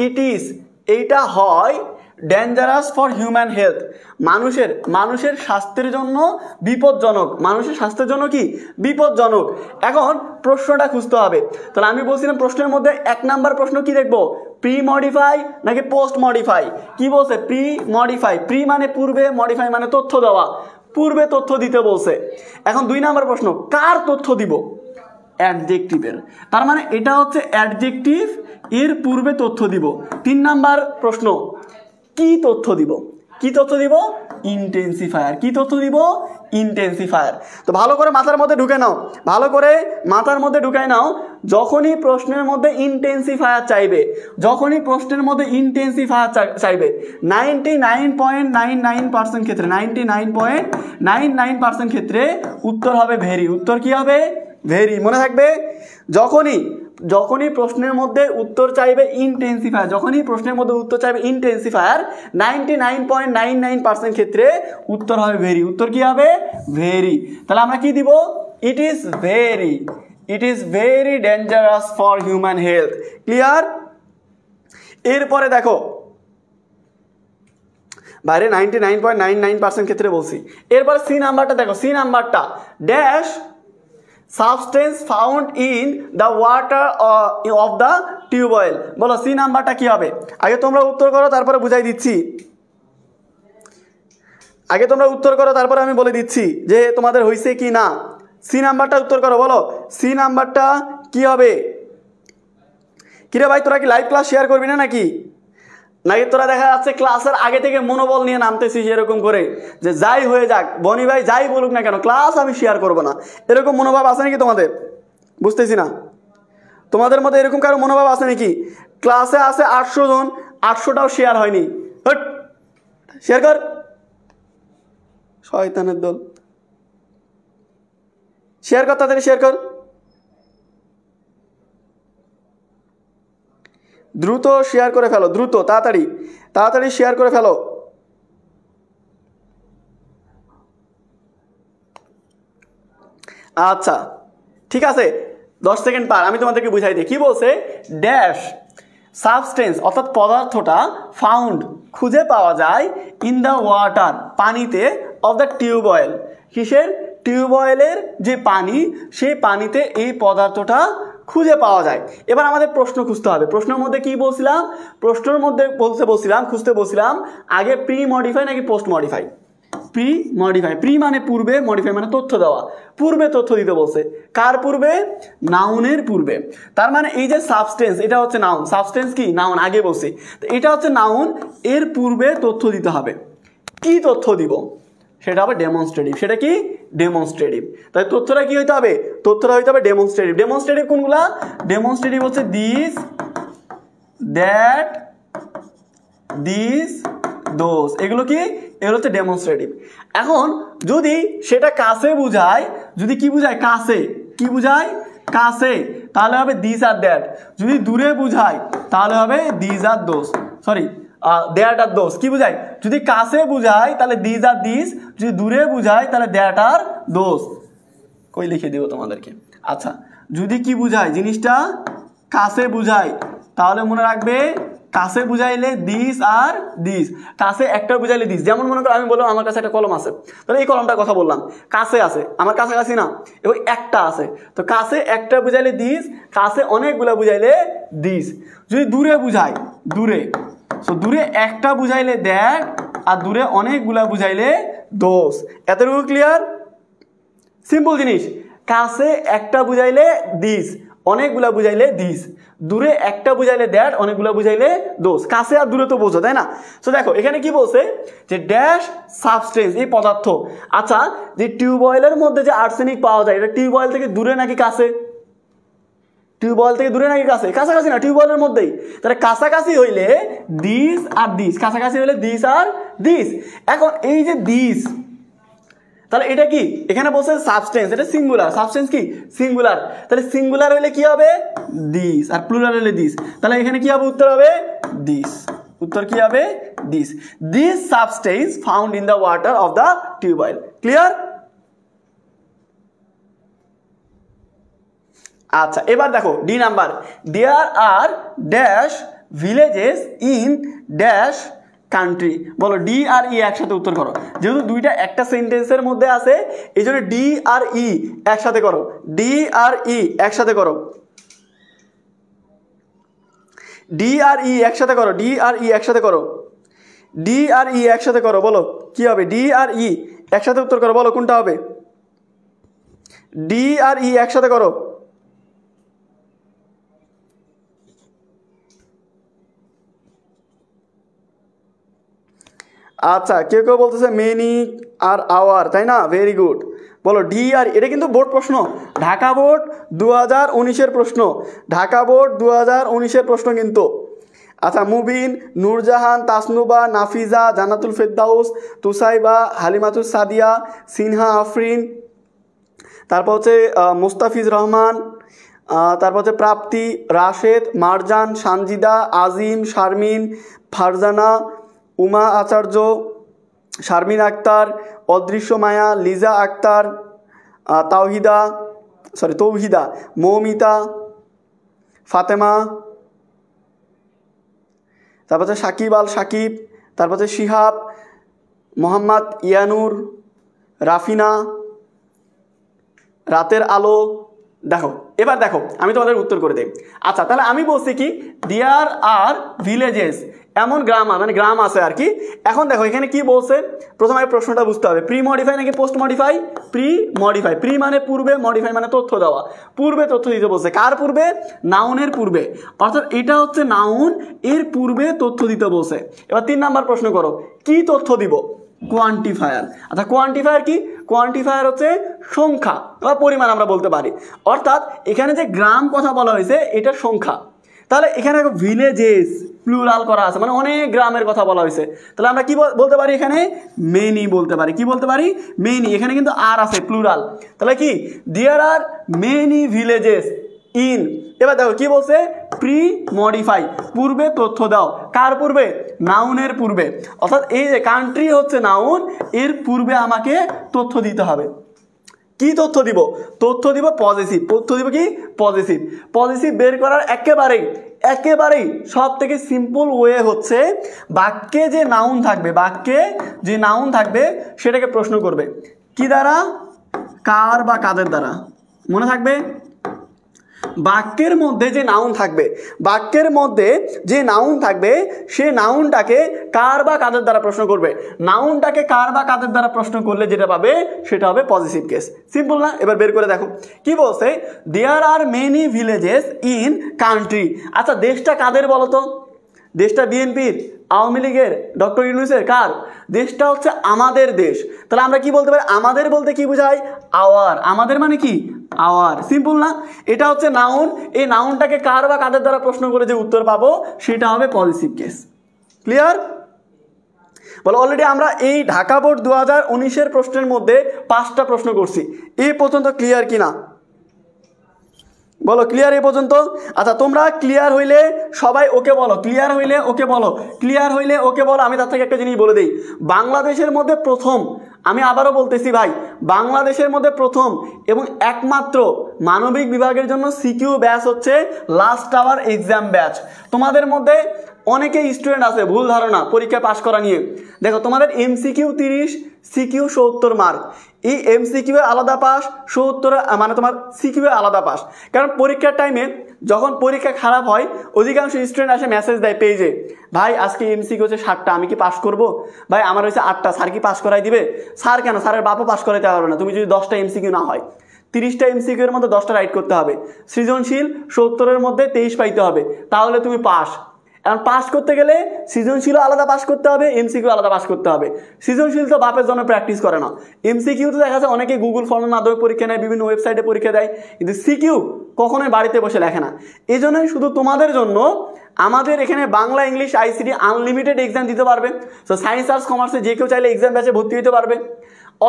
ইট ইজ, এইটা হয় ডেঞ্জারাস ফর হিউম্যান হেলথ, মানুষের স্বাস্থ্যের জন্য বিপজ্জনক, মানুষের স্বাস্থ্যের জন্য কি বিপজ্জনক। এখন প্রশ্নটা খুঁজতে হবে। তাহলে আমি বলছিলাম প্রশ্নের মধ্যে 1 নাম্বার প্রশ্ন কি দেখবো, প্রি মডিফাই নাকি পোস্ট মডিফাই? কি বলছে, প্রি মডিফাই। প্রি মানে পূর্বে, মডিফাই মানে তথ্য দেওয়া, পূর্বে তথ্য দিতে বলছে। এখন 2 নাম্বার প্রশ্ন, কার তথ্য দিব? অ্যাডজেক্টিভের। তার মানে এটা হচ্ছে অ্যাডজেক্টিভ, এর পূর্বে তথ্য দিব। 3 নাম্বার প্রশ্ন, কি তথ্য দিব? ইন্টেন্সিফায়ার। কি তথ্য দিব? ইন্টেন্সিফায়ার। তো ভালো করে মাথার মধ্যে ঢুকে নাও, যখনই প্রশ্নের মধ্যে ইন্টেন্সিফায়ার চাইবে, 99.99% ক্ষেত্রে, 99.99% ক্ষেত্রে উত্তর হবে ভেরি। উত্তর কি হবে? ভেরি। মনে থাকবে, যখনই প্রশ্নের মধ্যে উত্তর চাইবে ইন্টেন্সিফায়ার, 99.99% ক্ষেত্রে উত্তর হবে ভেরি। উত্তর কি হবে? ভেরি। তাহলে আমরা কি দিব? It is very dangerous for human health. Clear? এরপরে দেখো, বাইরে 99.99% ক্ষেত্রে বলছি। এরপরে সি নাম্বারটা দেখো, সি নাম্বারটা dash substance found in the water of the tubewell. বলো সি নাম্বারটা কি হবে? আগে তোমরা উত্তর করো, তারপরে বুঝাই দিচ্ছি। তারপরে আমি বলে দিচ্ছি যে তোমাদের হয়েছে কি না। সি নাম্বারটা উত্তর করো, বলো সি নাম্বারটা কি হবে? কিরে ভাই, তোরা কি লাইভ ক্লাস শেয়ার করবি না নাকি তোরা দেখা যাচ্ছে ক্লাসের আগে থেকে মনোবল নিয়ে নামতেছিস এরকম করে যে যাই হয়ে যাক, বনি ভাই যাই বলুক না কেন, ক্লাস আমি শেয়ার করব না, এরকম মনোভাব আছে নাকি তোমাদের? বুঝতেছি না, তোমাদের মধ্যে এরকম কারো মনোভাব আছে নাকি? ক্লাসে আছে 800 জন, 800টাও শেয়ার হয়নি। শেয়ার কর, শয়তানের দল। শেয়ার কর, তাড়াতাড়ি শেয়ার কর, দ্রুত শেয়ার করে ফেলো, দ্রুত তাড়াতাড়ি শেয়ার করে ফেলো। আচ্ছা ঠিক আছে, 10 সেকেন্ড পার, আমি তোমাদেরকে বুঝাই দিই। কি বলছে? ড্যাশ সাবস্টেন্স অর্থাৎ পদার্থটা ফাউন্ড খুঁজে পাওয়া যায় ইন দ্য ওয়াটার পানিতে অফ দ্য টিউবওয়েল। কিসের? টিউবওয়েলের যে পানি, সেই পানিতে এই পদার্থটা খুঁজে পাওয়া যায়। এবার আমাদের প্রশ্ন খুঁজতে হবে। প্রশ্নের মধ্যে কি বলছিলাম? প্রশ্নের মধ্যে খুঁজতে বলছিলাম আগে প্রি মডিফাই নাকি post modify? Pre modify. Pre মানে পূর্বে, মডিফাই মানে তথ্য দেওয়া, পূর্বে তথ্য দিতে বলছে। কার পূর্বে? নাউনের পূর্বে। তার মানে এই যে সাবস্টেন্স, এটা হচ্ছে নাউন। সাবস্টেন্স কি? নাউন, আগে বলছি। তো এটা হচ্ছে নাউন, এর পূর্বে তথ্য দিতে হবে। কি তথ্য দিব? সেটা হবে ডেমনস্ট্রেটিভ। সেটা কি? ডেমনস্ট্রেটিভ। তাই তথ্যটা কি হইতে হবে? তথ্যটা হইতে হবে ডেমনস্ট্রেটিভ। ডেমনস্ট্রেটিভ কোনগুলা? ডেমনস্ট্রেটিভ হচ্ছে দিস, দ্যাট, দিস, দোজ। এগুলো কি? এগুলো হচ্ছে ডেমনস্ট্রেটিভ। এখন যদি সেটা কাছে বুঝায়, যদি কি বুঝায়? কাছে। কি বুঝায়? কাছে, তাহলে হবে দিস আর দ্যাট। যদি দূরে বুঝায় তাহলে হবে this are those, sorry that are those. কি বুঝায়? যদি কাছে বুঝায় তাহলে দিস আর দিস, যদি দূরে বুঝায় তাহলে দ্যাট আর দোজ। কই লিখে দিব তোমাদেরকে। আচ্ছা, যদি কি বুঝায়? জিনিসটা কাছে বুঝায় তাহলে মনে রাখবে কাছে বুঝাইলে দিস আর দিস, কাছে একটা বুঝাইলে দিস। যেমন মনে করো আমি বললাম আমার কাছে একটা কলম আছে, তাহলে এই কলমটার কথা বললাম, কাছে আছে, আমার কাছাকাছি না, এবং একটা আছে। তো কাছে একটা বুঝাইলে দিস, কাছে অনেকগুলা বুঝাইলে দিস। যদি দূরে বুঝায়, দূরে, তো দূরে একটা বুঝাইলে দ্যাট, আর দূরে অনেকগুলা বুঝাইলে দোষ। এতটুকু ক্লিয়ার? সিম্পল জিনিস। কাছে একটা বুঝাইলে দিস, অনেকগুলা বুঝাইলে দিস, দূরে একটা বুঝাইলে দ্যাট, অনেকগুলা বুঝাইলে দোষ। কাছে আর দূরে তো বোঝো, তাই না? তো দেখো এখানে কি বলছে যে ড্যাশ সাবস্টেন্স, এই পদার্থ। আচ্ছা, যে টিউবওয়েলের মধ্যে যে আর্সেনিক পাওয়া যায়, এটা টিউবওয়েল থেকে দূরে নাকি কাছে? টিউবওয়েল থেকে দূরে নাকি কাছে? কাছাকাছি না, টিউবওয়েলের মধ্যেই। তাহলে কাছাকাছি হইলে দিস আর দিস, কাছাকাছি হইলে দিস আর দিস। এখন এই যে দিস, তাহলে এটা কি? এখানে বলছে সাবস্টেন্স, এটা সিঙ্গুলার। সাবস্টেন্স কি? সিঙ্গুলার। তাহলে সিঙ্গুলার হইলে কি হবে? দিস, আর প্লুরাল হইলে দিস। তাহলে এখানে কি হবে? উত্তর হবে দিস। উত্তর কি হবে? This. This substance found in the water of the tubewell. Clear? আচ্ছা, এবার দেখো D number, there are dash villages in dash country. বলো ডি আর ই একসাথে উত্তর করো। যেহেতু দুইটা একটা সেন্টেন্সের মধ্যে আছে, এই জন্য ডি আর ই একসাথে করো। ডি আর ই একসাথে করো। ডি আর ই একসাথে করো। ডি আর ই একসাথে করো। ডি আর ই একসাথে করো। বলো কি হবে? ডি আর ই একসাথে উত্তর করো। বলো কোনটা হবে? ডি আর ই একসাথে করো। আচ্ছা, কেউ কেউ বলতেছে মেনি আর আওয়ার, তাই না? Very good. বলো ডি আর, এটা কিন্তু বোর্ড প্রশ্ন, ঢাকা বোর্ড 2019-এর প্রশ্ন, ঢাকা বোর্ড 2019-এর প্রশ্ন কিন্তু। আচ্ছা, মুবিন, নূরজাহান, তাসনুবা, নাফিজা, জান্নাতুল ফেরদাউস, তুসাইবা, হালিমাতুস সাদিয়া, সিনহা আফরিন, তারপর হচ্ছে মুস্তাফিজ রহমান, তারপর হচ্ছে প্রাপ্তি, রাশেদ, মারজান, সানজিদা, আজিম, শারমিন, ফারজানা, উমা আচার্য, শারমিন আক্তার, অদৃশ্য মায়া, লিজা আক্তার, তৌহিদা, মৌমিতা, ফাতেমা, তারপর হচ্ছে সাকিব আল সাকিব, তারপর হচ্ছে শিহাব, মোহাম্মদ ইয়ানুর, রাফিনা, রাতের আলো। দেখো এবার দেখো আমি তোমাদের উত্তর করে দেই। আচ্ছা, তাহলে আমি বলছি কি দেয়ার আর ভিলেজেস, এমন গ্রাম, মানে গ্রাম আছে আর কি। এখন দেখো এখানে কি বলছে, প্রথমে প্রশ্নটা বুঝতে হবে, প্রি মডিফাই নাকি post modify? Pre modify. Pre মানে পূর্বে, মডিফাই মানে তথ্য দেওয়া। পূর্বে তথ্য দিতে বলছে। কার পূর্বে? নাউনের পূর্বে। অর্থাৎ এটা হচ্ছে নাউন, এর পূর্বে তথ্য দিতে বলছে। এবার 3 নাম্বার প্রশ্ন করো, কি তথ্য দিব? কোয়ান্টিফায়ার। আচ্ছা, কোয়ান্টিফায়ার কি? কোয়ান্টিফায়ার হচ্ছে সংখ্যা বা পরিমাণ আমরা বলতে পারি। অর্থাৎ এখানে যে গ্রাম কথা বলা হয়েছে এটা সংখ্যা। তাহলে এখানে ভিলেজেস প্লুরাল করা আছে, মানে অনেক গ্রামের কথা বলা হয়েছে। তাহলে আমরা কি বলতে পারি? এখানে মেনি বলতে পারি। কি বলতে পারি? মেনি। এখানে কিন্তু আর আছে, প্লুরাল। তাহলে কি দেয়ার আর মেনি ভিলেজেস ইন। এবার দেখো কি বলছে, প্রি মডিফাই, পূর্বে তথ্য দাও। কার পূর্বে? নাউনের পূর্বে। অর্থাৎ এই যে কান্ট্রি হচ্ছে নাউন, এর পূর্বে আমাকে তথ্য দিতে হবে। কি তথ্য দিব? তথ্য দিব পজিটিভ। তথ্য দিব কি? পজিটিভ। পজিটিভ বের করার একেবারেই সব থেকে সিম্পল ওয়ে হচ্ছে বাক্যে যে নাউন থাকবে, বাক্যে যে নাউন থাকবে সেটাকে প্রশ্ন করবে কি দ্বারা? কার বা কাদের দ্বারা। মনে থাকবে, বাক্যের মধ্যে যে নাউন থাকবে, বাক্যের মধ্যে যে নাউন থাকবে সে নাউনটাকে কার বা কাদের দ্বারা প্রশ্ন করবে। নাউনটাকে কার বা কাদের দ্বারা প্রশ্ন করলে যেটা পাবে সেটা হবে পজিটিভ কেস। সিম্পল না? এবার বের করে দেখো কি বলছে, there are many villages in country. আচ্ছা, দেশটা কাদের বলো তো? দেশটা বিএনপির, আওয়ামী লীগের, ডক্টর ইউনূসের? কার? দেশটা হচ্ছে আমাদের দেশ। তাহলে আমরা কি বলতে পারি? আমাদের বলতে কি বোঝায়? আওয়ার। আমাদের মানে কি? আওয়ার। সিম্পল না? এটা হচ্ছে নাউন। এই নাউনটাকে কার বা কাদের দ্বারা প্রশ্ন করে যে উত্তর পাবো সেটা হবে পজিটিভ কেস। ক্লিয়ার? বলো অলরেডি আমরা এই ঢাকা বোর্ড 2019-এর প্রশ্নের মধ্যে 5টা প্রশ্ন করছি। এই পর্যন্ত ক্লিয়ার কিনা? বলো ক্লিয়ার এই পর্যন্ত? আচ্ছা, তোমরা ক্লিয়ার হইলে সবাই ওকে বলো। ক্লিয়ার হইলে ওকে বলো। ক্লিয়ার হইলে ওকে বলো। আমি তার থেকে একটা জিনিস বলে দিই, বাংলাদেশের মধ্যে প্রথম, আমি আবারও বলতেছি ভাই, বাংলাদেশের মধ্যে প্রথম এবং একমাত্র মানবিক বিভাগের জন্য সিকিউ ব্যাচ হচ্ছে লাস্ট আওয়ার এক্সাম ব্যাচ। তোমাদের মধ্যে অনেকে স্টুডেন্ট আছে ভুল ধারণা পরীক্ষা পাশ করা নিয়ে। দেখো তোমাদের এমসিকিউ 30, সিকিউ 70 মার্ক। এই এমসিকিউ আলাদা পাস, 70 মানে তোমার সিকিউ আলাদা পাস। কারণ পরীক্ষার টাইমে যখন পরীক্ষা খারাপ হয় অধিকাংশ স্টুডেন্ট আসে মেসেজ দেয় পেজে, ভাই আজকে এমসিকিউ হচ্ছে 60টা, আমি কি পাস করব? ভাই আমার হচ্ছে 8টা, স্যার কি পাস করাই দিবে? স্যার কেন? স্যারের বাপও পাস করাইতে পারবে না তুমি যদি 10টা এমসিকিউ না হয়। 30টা এমসিকিউ এর মধ্যে 10টা রাইট করতে হবে, সৃজনশীল 70-এর মধ্যে 23 পাইতে হবে, তাহলে তুমি পাস। এখন পাস করতে গেলে সৃজনশীল আলাদা পাস করতে হবে, এমসিকিউ আলাদা পাস করতে হবে। সৃজনশীল তো বাপের জন্য প্র্যাকটিস করে না, এমসিকিউ তো দেখা যায় অনেকে গুগল ফর্মের মাধ্যমে পরীক্ষা নেয়, বিভিন্ন ওয়েবসাইটে পরীক্ষা দেয়, কিন্তু সিকিউ কখনোই বাড়িতে বসে লেখে না। এই জন্যই শুধু তোমাদের জন্য আমাদের এখানে Bangla English ICT unlimited exam দিতে পারবে। তো সায়েন্স আর্টস কমার্সে যে কেউ চাইলে এক্সাম ব্যাচে ভর্তি হতে পারবে,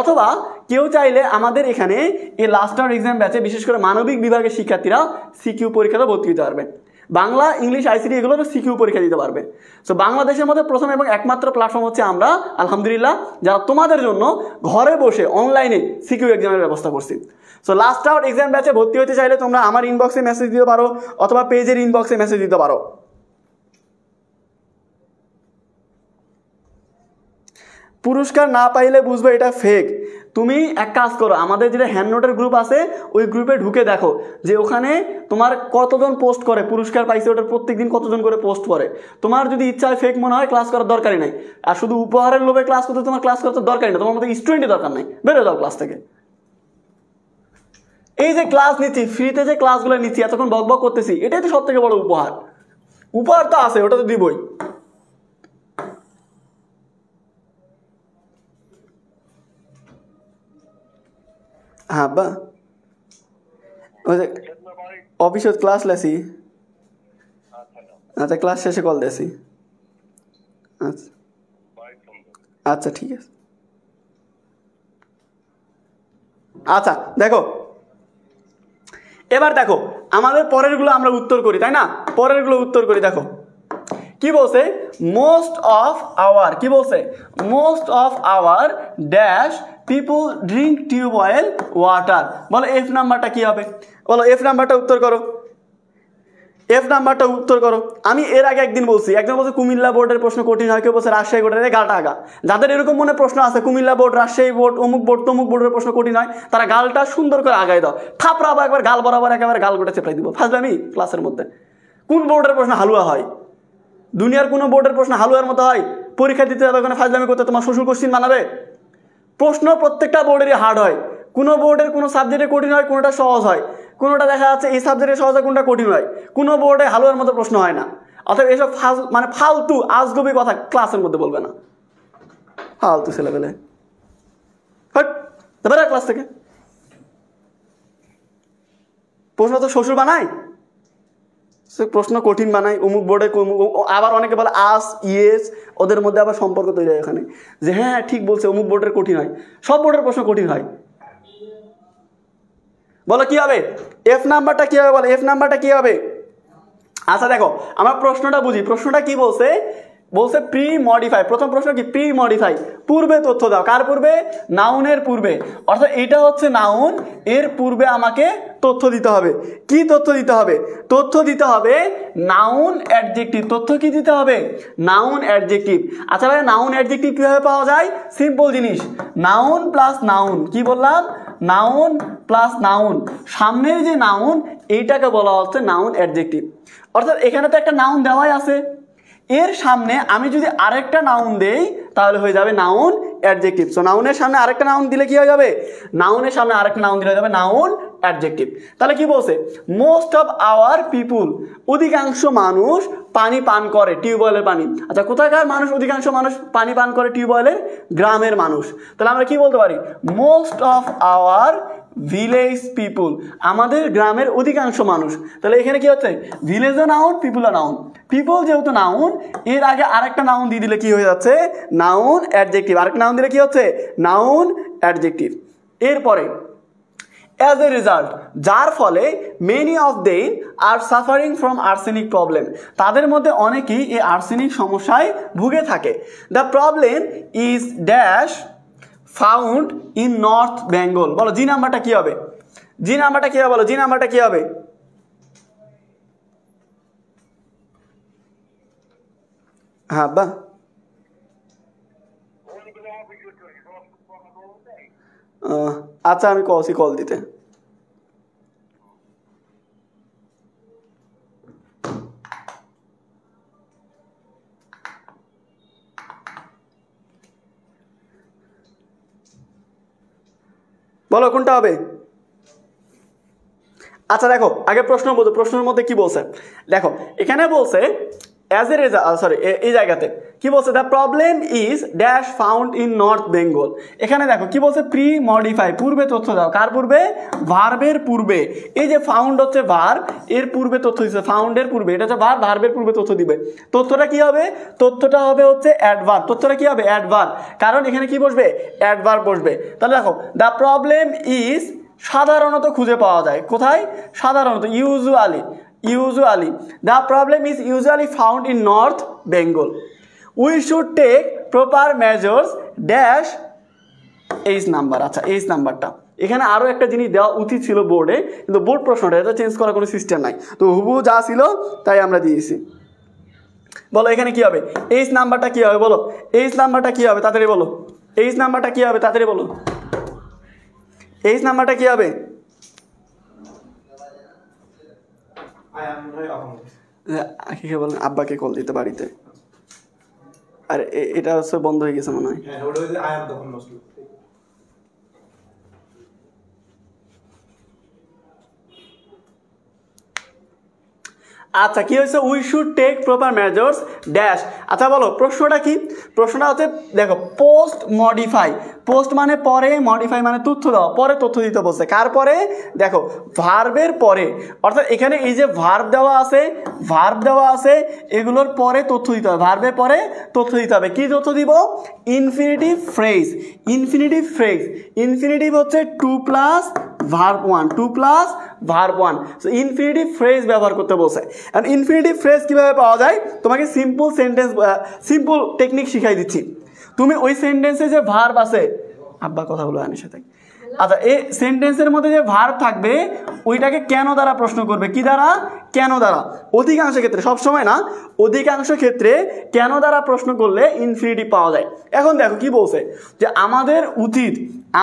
অথবা কেউ চাইলে আমাদের এখানে এই লাস্ট আওয়ার এক্সাম ব্যাচে বিশেষ করে মানবিক বিভাগের শিক্ষার্থীরা সিকিউ পরীক্ষাতে ভর্তি হতে পারবে। বাংলা ইংলিশ আইসিটি এগুলো তো সিকিউ পরীক্ষা দিতে পারবে। সো বাংলাদেশের মধ্যে প্রথম এবং একমাত্র প্ল্যাটফর্ম হচ্ছে আমরা, আলহামদুলিল্লাহ, যারা তোমাদের জন্য ঘরে বসে অনলাইনে সিকিউ এক্সামের ব্যবস্থা করছি। সো লাস্ট আওয়ার এক্সাম ব্যাচে ভর্তি হতে চাইলে তোমরা আমার ইনবক্সে মেসেজ দিতে পারো, অথবা পেজের ইনবক্সে মেসেজ দিতে পারো। পুরস্কার না পাইলে বুঝবে এটা ফেক। তুমি এক কাজ করো, আমাদের যেটা হ্যান্ড নোটের গ্রুপ আছে ওই গ্রুপে ঢুকে দেখো যে ওখানে তোমার কতজন পোস্ট করে পুরস্কার পাইছে, ওটার প্রত্যেকদিন কতজন করে পোস্ট করে। তোমার যদি ইচ্ছা হয় ফেক মনে হয়, ক্লাস করার দরকারই নাই। আর শুধু উপহারের লোভে ক্লাস করতে তোমার ক্লাস করতে দরকারই না, তোমার মতো স্টুডেন্টই দরকার নাই, বেরো যাও ক্লাস থেকে। এই যে ক্লাস নিচ্ছি, ফ্রিতে যে ক্লাসগুলো নিচ্ছি, এতক্ষণ বক বক করতেছি, এটাই তো সব থেকে বড় উপহার। উপহার তো আছে, ওটা তো দিবই। হ্যাঁ বা ওই যে অফিসে ক্লাস লেছি, আচ্ছা ক্লাস শেষে কল দিয়েছি। আচ্ছা আচ্ছা ঠিক আছে। আচ্ছা দেখো, এবার দেখো আমাদের পরেরগুলো আমরা উত্তর করি, তাই না? পরেরগুলো উত্তর করি। দেখো কি বলছে, মোস্ট অফ আওয়ার, কি বলছে, most of our dash people drink tubewell water. বলো এফ নাম্বারটা কি হবে, বলো এফ নাম্বারটা উত্তর করো, এফ নাম্বারটা উত্তর করো। আমি এর আগে একদিন বলছি, একজন বলছে কুমিল্লা বোর্ডের প্রশ্ন কঠিন হয়, কেউ বলছে রাজশাহী বোর্ডের, গালটা আগা। যাদের এরকম মনে প্রশ্ন আছে কুমিল্লা বোর্ড, রাজশাহী বোর্ড, অমুক বোর্ড, তমুক বোর্ডের প্রশ্ন কঠিন হয়, তারা গালটা সুন্দর করে আগায় দাও, থাপড়াবো একবার গাল বরাবর, একেবারে গাল গোটা চেপড়াই দিব। ফাজলামি ক্লাসের মধ্যে। কোন বোর্ডের প্রশ্ন হালুয়া হয়? দুনিয়ার কোনো বোর্ডের প্রশ্ন হালুয়ার মতো হয়? পরীক্ষা দিতে যাবে ওখানে ফাজলামি করতে, তোমার শ্বশুর কোশ্চিন বানাবে? প্রশ্ন প্রত্যেকটা বোর্ডেরই হার্ড হয়, কোনো বোর্ডের কোনো সাবজেক্টে কঠিন হয়, কোনোটা সহজ হয়, কোনোটা দেখা যাচ্ছে এই সাবজেক্টে সহজ হয়, কোনোটা কঠিন হয়। কোনো বোর্ডে হালুয়ার মতো প্রশ্ন হয় না। অর্থাৎ এসব মানে ফালতু আজগবি কথা ক্লাসের মধ্যে বলবে না, ফালতু ছেলেবেলে। হট এবারে ক্লাস থেকে। প্রশ্ন তো শ্বশুর বানায়, প্রশ্ন কঠিন বানায় অমুক বোর্ডে, আবার অনেকে বলে আস ইয়েস, ওদের মধ্যে আবার সম্পর্ক তৈরি হয় এখানে, যে হ্যাঁ ঠিক বলছে অমুক বোর্ডের কঠিন হয়। সব বোর্ডের প্রশ্ন কঠিন হয়। বলো কি হবে, এফ নাম্বারটা কি হবে, বলো এফ নাম্বারটা কি হবে? আচ্ছা দেখো আমরা প্রশ্নটা বুঝি, প্রশ্নটা কি বলছে, বলছে প্রি মডিফাই। প্রথম প্রশ্ন কি, প্রি মডিফাই, পূর্বে তথ্য দাও। কার পূর্বে? নাউনের পূর্বে। অর্থাৎ এটা হচ্ছে নাউন, এর পূর্বে আমাকে তথ্য দিতে হবে। কি তথ্য দিতে হবে? তথ্য দিতে হবে নাউন অ্যাডজেক্টিভ। তথ্য কি দিতে হবে? Noun adjective. আচ্ছা ভাই নাউন অ্যাডজেক্টিভ কিভাবে পাওয়া যায়? সিম্পল জিনিস, নাউন প্লাস নাউন। কি বললাম? Noun plus noun. সামনের যে নাউন এইটাকে বলা হচ্ছে নাউন অ্যাডজেক্টিভ। অর্থাৎ এখানে তো একটা নাউন দেওয়াই আছে, এর সামনে আমি যদি আরেকটা নাউন দেই তাহলে হয়ে যাবে নাউন অ্যাডজেক্টিভ। সো নাউনের সামনে আরেকটা নাউন দিলে কি হয়ে যাবে? নাউনের সামনে আরেকটা নাউন দিলে হয়ে যাবে নাউন অ্যাডজেক্টিভ। তাহলে কি বলছে? মোস্ট অফ আওয়ার পিপুল, অধিকাংশ মানুষ পানি পান করে, টিউবওয়েলের পানি। আচ্ছা কোথাকার মানুষ অধিকাংশ মানুষ পানি পান করে টিউবওয়েলের? গ্রামের মানুষ। তাহলে আমরা কি বলতে পারি? মোস্ট অফ আওয়ার ভিলেজ পিপুল, আমাদের গ্রামের অধিকাংশ মানুষ। তাহলে এখানে কি হচ্ছে? ভিলেজও নাউন, পিপুলও নাউন। পিপল যেহেতু নাউন, এর আগে আরেকটা নাউন দিয়ে দিলে কি হয়ে যাচ্ছে? Noun adjective. আরেকটা নাউন দিলে কি হচ্ছে? Noun adjective. এরপরে অ্যাজ এ রেজাল্ট, যার ফলে many of them are suffering from arsenic problem, তাদের মধ্যে অনেকেই এই আর্সেনিক সমস্যায় ভুগে থাকে। The problem is dash found in north Bengal. বলো জি নাম্বারটা কি হবে? জি নাম্বারটা কি হবে? বলো জি নাম্বারটা কি হবে? হ্যাঁ বা আচ্ছা আমি কলসি কল দিতে। বলো কোনটা হবে? আচ্ছা দেখো আগে প্রশ্ন বলতো, প্রশ্নের মধ্যে কি বলছে দেখো, এখানে বলছে অ্যাজ এ রেজাল্ট, সরি এই জায়গাতে কি বলছে, the problem is dash found in north Bengal. এখানে দেখো কি বলছে, প্রি মডিফাই, পূর্বে তথ্য দাও, কার পূর্বে, ভার্বের পূর্বে। এই যে ফাউন্ড হচ্ছে ভার্ব, এর পূর্বে তথ্য দিচ্ছে, ফাউন্ডের পূর্বে, এটা হচ্ছে ভার্ব, ভার্বের পূর্বে তথ্য দিবে। তথ্যটা কি হবে, তথ্যটা হবে হচ্ছে অ্যাডভার্ব, তথ্যটা কি হবে অ্যাডভার্ব, কারণ এখানে কি বসবে, অ্যাডভার্ব বসবে। তাহলে দেখো দ্য প্রবলেম ইজ সাধারণত খুঁজে পাওয়া যায় কোথায়, সাধারণত, usually, usually the problem is usually found in north Bengal. We should take proper measures dash H number. আচ্ছা এইচ নাম্বারটা এখানে আরও একটা জিনিস দেওয়া উচিত ছিল বোর্ডে, কিন্তু বোর্ড প্রশ্নটা এটা চেঞ্জ করার কোনো সিস্টেম নাই, তো হুবহু যা ছিল তাই আমরা দিয়েছি। বলো এখানে কি হবে, এইচ নাম্বারটা কি হবে, বলো এইচ নাম্বারটা কি হবে, তাড়াতাড়ি বলো, এইচ নাম্বারটা কি হবে, তাড়াতাড়ি বলো, এইচ নাম্বারটা কি হবে। বলেন আব্বাকে কল দিতে বাড়িতে, আর এটা হচ্ছে বন্ধ হয়ে গেছে মনে হয়। আচ্ছা কি হয়েছে, we should take proper measures dash. আচ্ছা বলো প্রশ্নটা কি, প্রশ্নটা হচ্ছে দেখো পোস্ট মডিফাই, পোস্ট মানে পরে, মডিফাই মানে তথ্য দাও, পরে তথ্য দিতে বলছে, কার পরে, দেখো ভার্বের পরে, অর্থাৎ এখানে এই যে ভার্ব দেওয়া আছে, ভার্ব দেওয়া আছে, এগুলোর পরে তথ্য দিতে হবে, ভার্বের পরে তথ্য দিতে হবে। কি তথ্য দিব, infinitive phrase, infinitive phrase, infinitive হচ্ছে 2 plus verb 1, 2 plus verb 1, so infinitive phrase ব্যবহার করতে বলছে। আর ইনফিনিটিভ ফ্রেজ কীভাবে পাওয়া যায়, তোমাকে সিম্পল সেন্টেন্স, সিম্পল টেকনিক শিখাই দিচ্ছি। তুমি ওই সেন্টেন্সে যে ভার্ব আছে, আব্বা কথা বলো আমি সাথে, আচ্ছা এই সেন্টেন্সের মধ্যে যে ভার্ব থাকবে ওইটাকে কেন দ্বারা প্রশ্ন করবে, কি দ্বারা, কেন দ্বারা, অধিকাংশ ক্ষেত্রে, সব সময় না, অধিকাংশ ক্ষেত্রে কেন দ্বারা প্রশ্ন করলে ইনফিনিটিভ পাওয়া যায়। এখন দেখো কি বলছে, যে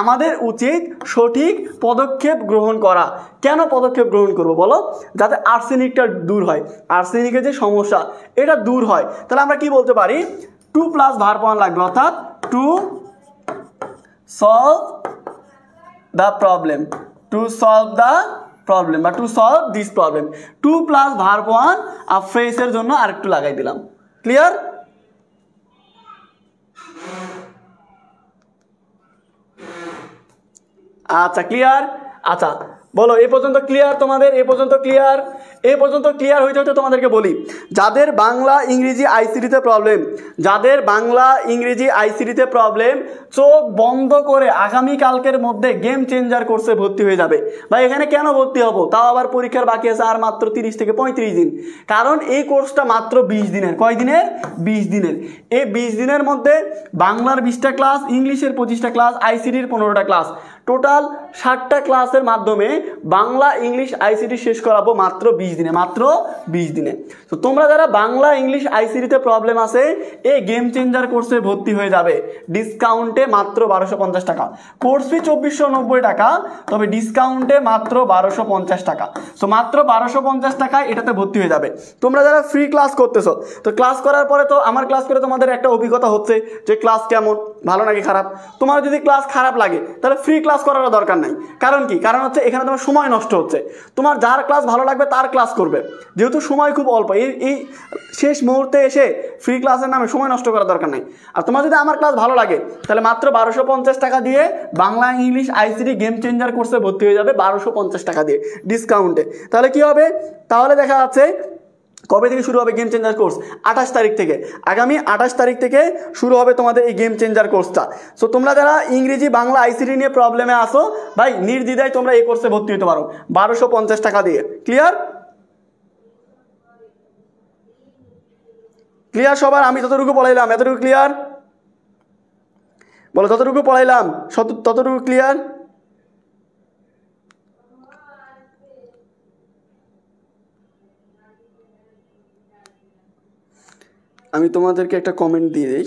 আমাদের উচিত সঠিক পদক্ষেপ গ্রহণ করা। কেন পদক্ষেপ গ্রহণ করব বলো, যাতে আর্সেনিকটা দূর হয়, আর্সেনিকের যে সমস্যা এটা দূর হয়। তাহলে আমরা কি বলতে পারি, 2 প্লাস ভার্ব 1 লাগবে, অর্থাৎ to solve the problem, to solve the problem বা to solve this problem, 2 plus verb 1 আর ফ্রেজের জন্য আরেকটু লাগাই দিলাম। ক্লিয়ার, আচ্ছা ক্লিয়ার, আচ্ছা বলো এই পর্যন্ত ক্লিয়ার তোমাদের, এই পর্যন্ত ক্লিয়ার, এই পর্যন্ত ক্লিয়ার হইতে হইতে তোমাদেরকে বলি, যাদের বাংলা ইংরেজি আইসিটিতে প্রবলেম, যাদের বাংলা ইংরেজি আইসিটিতে প্রবলেম, চোখ বন্ধ করে আগামী কালকের মধ্যে গেম চেঞ্জার কোর্সে ভর্তি হয়ে যাবে। ভাই এখানে কেন ভর্তি হবো, তাও আবার পরীক্ষার বাকি আছে আর মাত্র 30 থেকে 35 দিন, কারণ এই কোর্সটা মাত্র 20 দিনের, কয় দিনের, 20 দিনের। এই 20 দিনের মধ্যে বাংলার 20টা ক্লাস, ইংলিশের 25টা ক্লাস, আইসিটির 15টা ক্লাস, টোটাল 60টা ক্লাসের মাধ্যমে বাংলা ইংলিশ আইসিটি শেষ করাবো মাত্র 20 দিনে, মাত্র 20 দিনে। তো তোমরা যারা বাংলা ইংলিশ আইসিটিতে প্রবলেম আছে, এই গেম চেঞ্জার কোর্সে ভর্তি হয়ে যাবে ডিসকাউন্টে মাত্র 1250 টাকা। কোর্স ফি 2490 টাকা, তবে ডিসকাউন্টে মাত্র 1250 টাকা। সো মাত্র 1250 টাকায় এটাতে ভর্তি হয়ে যাবে। তোমরা যারা ফ্রি ক্লাস করতেছো, তো ক্লাস করার পরে তো আমার ক্লাস করে তোমাদের একটা অভিজ্ঞতা হচ্ছে যে ক্লাস কেমন, ভালো নাকি খারাপ। তোমার যদি ক্লাস খারাপ লাগে তাহলে ফ্রি ক্লাস করার দরকার নাই। কারণ কি, কারণ হচ্ছে এখানে তোমার সময় নষ্ট হচ্ছে। তোমার যার ক্লাস ভালো লাগবে তার ক্লাস করবে, যেহেতু সময় খুব অল্প, এই শেষ মুহূর্তে এসে ফ্রি ক্লাসের নামে সময় নষ্ট করার দরকার নাই। আর তোমার যদি আমার ক্লাস ভালো লাগে তাহলে মাত্র 1250 টাকা দিয়ে Bangla English ICT game changer কোর্সে ভর্তি হয়ে যাবে 1250 টাকা দিয়ে ডিসকাউন্টে। তাহলে কি হবে, তাহলে দেখা যাচ্ছে কবে থেকে শুরু হবে গেম চেঞ্জার কোর্স, 28 তারিখ থেকে, আগামী 28 তারিখ থেকে শুরু হবে তোমাদের এই গেম চেঞ্জার কোর্সটা। সো তোমরা যারা ইংরেজি বাংলা আইসিটি নিয়ে প্রবলেমে আসো, ভাই নির্দ্বিধায় তোমরা এই কোর্সে ভর্তি হতে পারো 1250 টাকা দিয়ে। ক্লিয়ার, ক্লিয়ার সবার, আমি যতটুকু পড়াইলাম এতটুকু ক্লিয়ার, বলো যতটুকু পড়াইলাম ততটুকু ক্লিয়ার। আমি তোমাদেরকে একটা কমেন্ট দিয়ে দিই,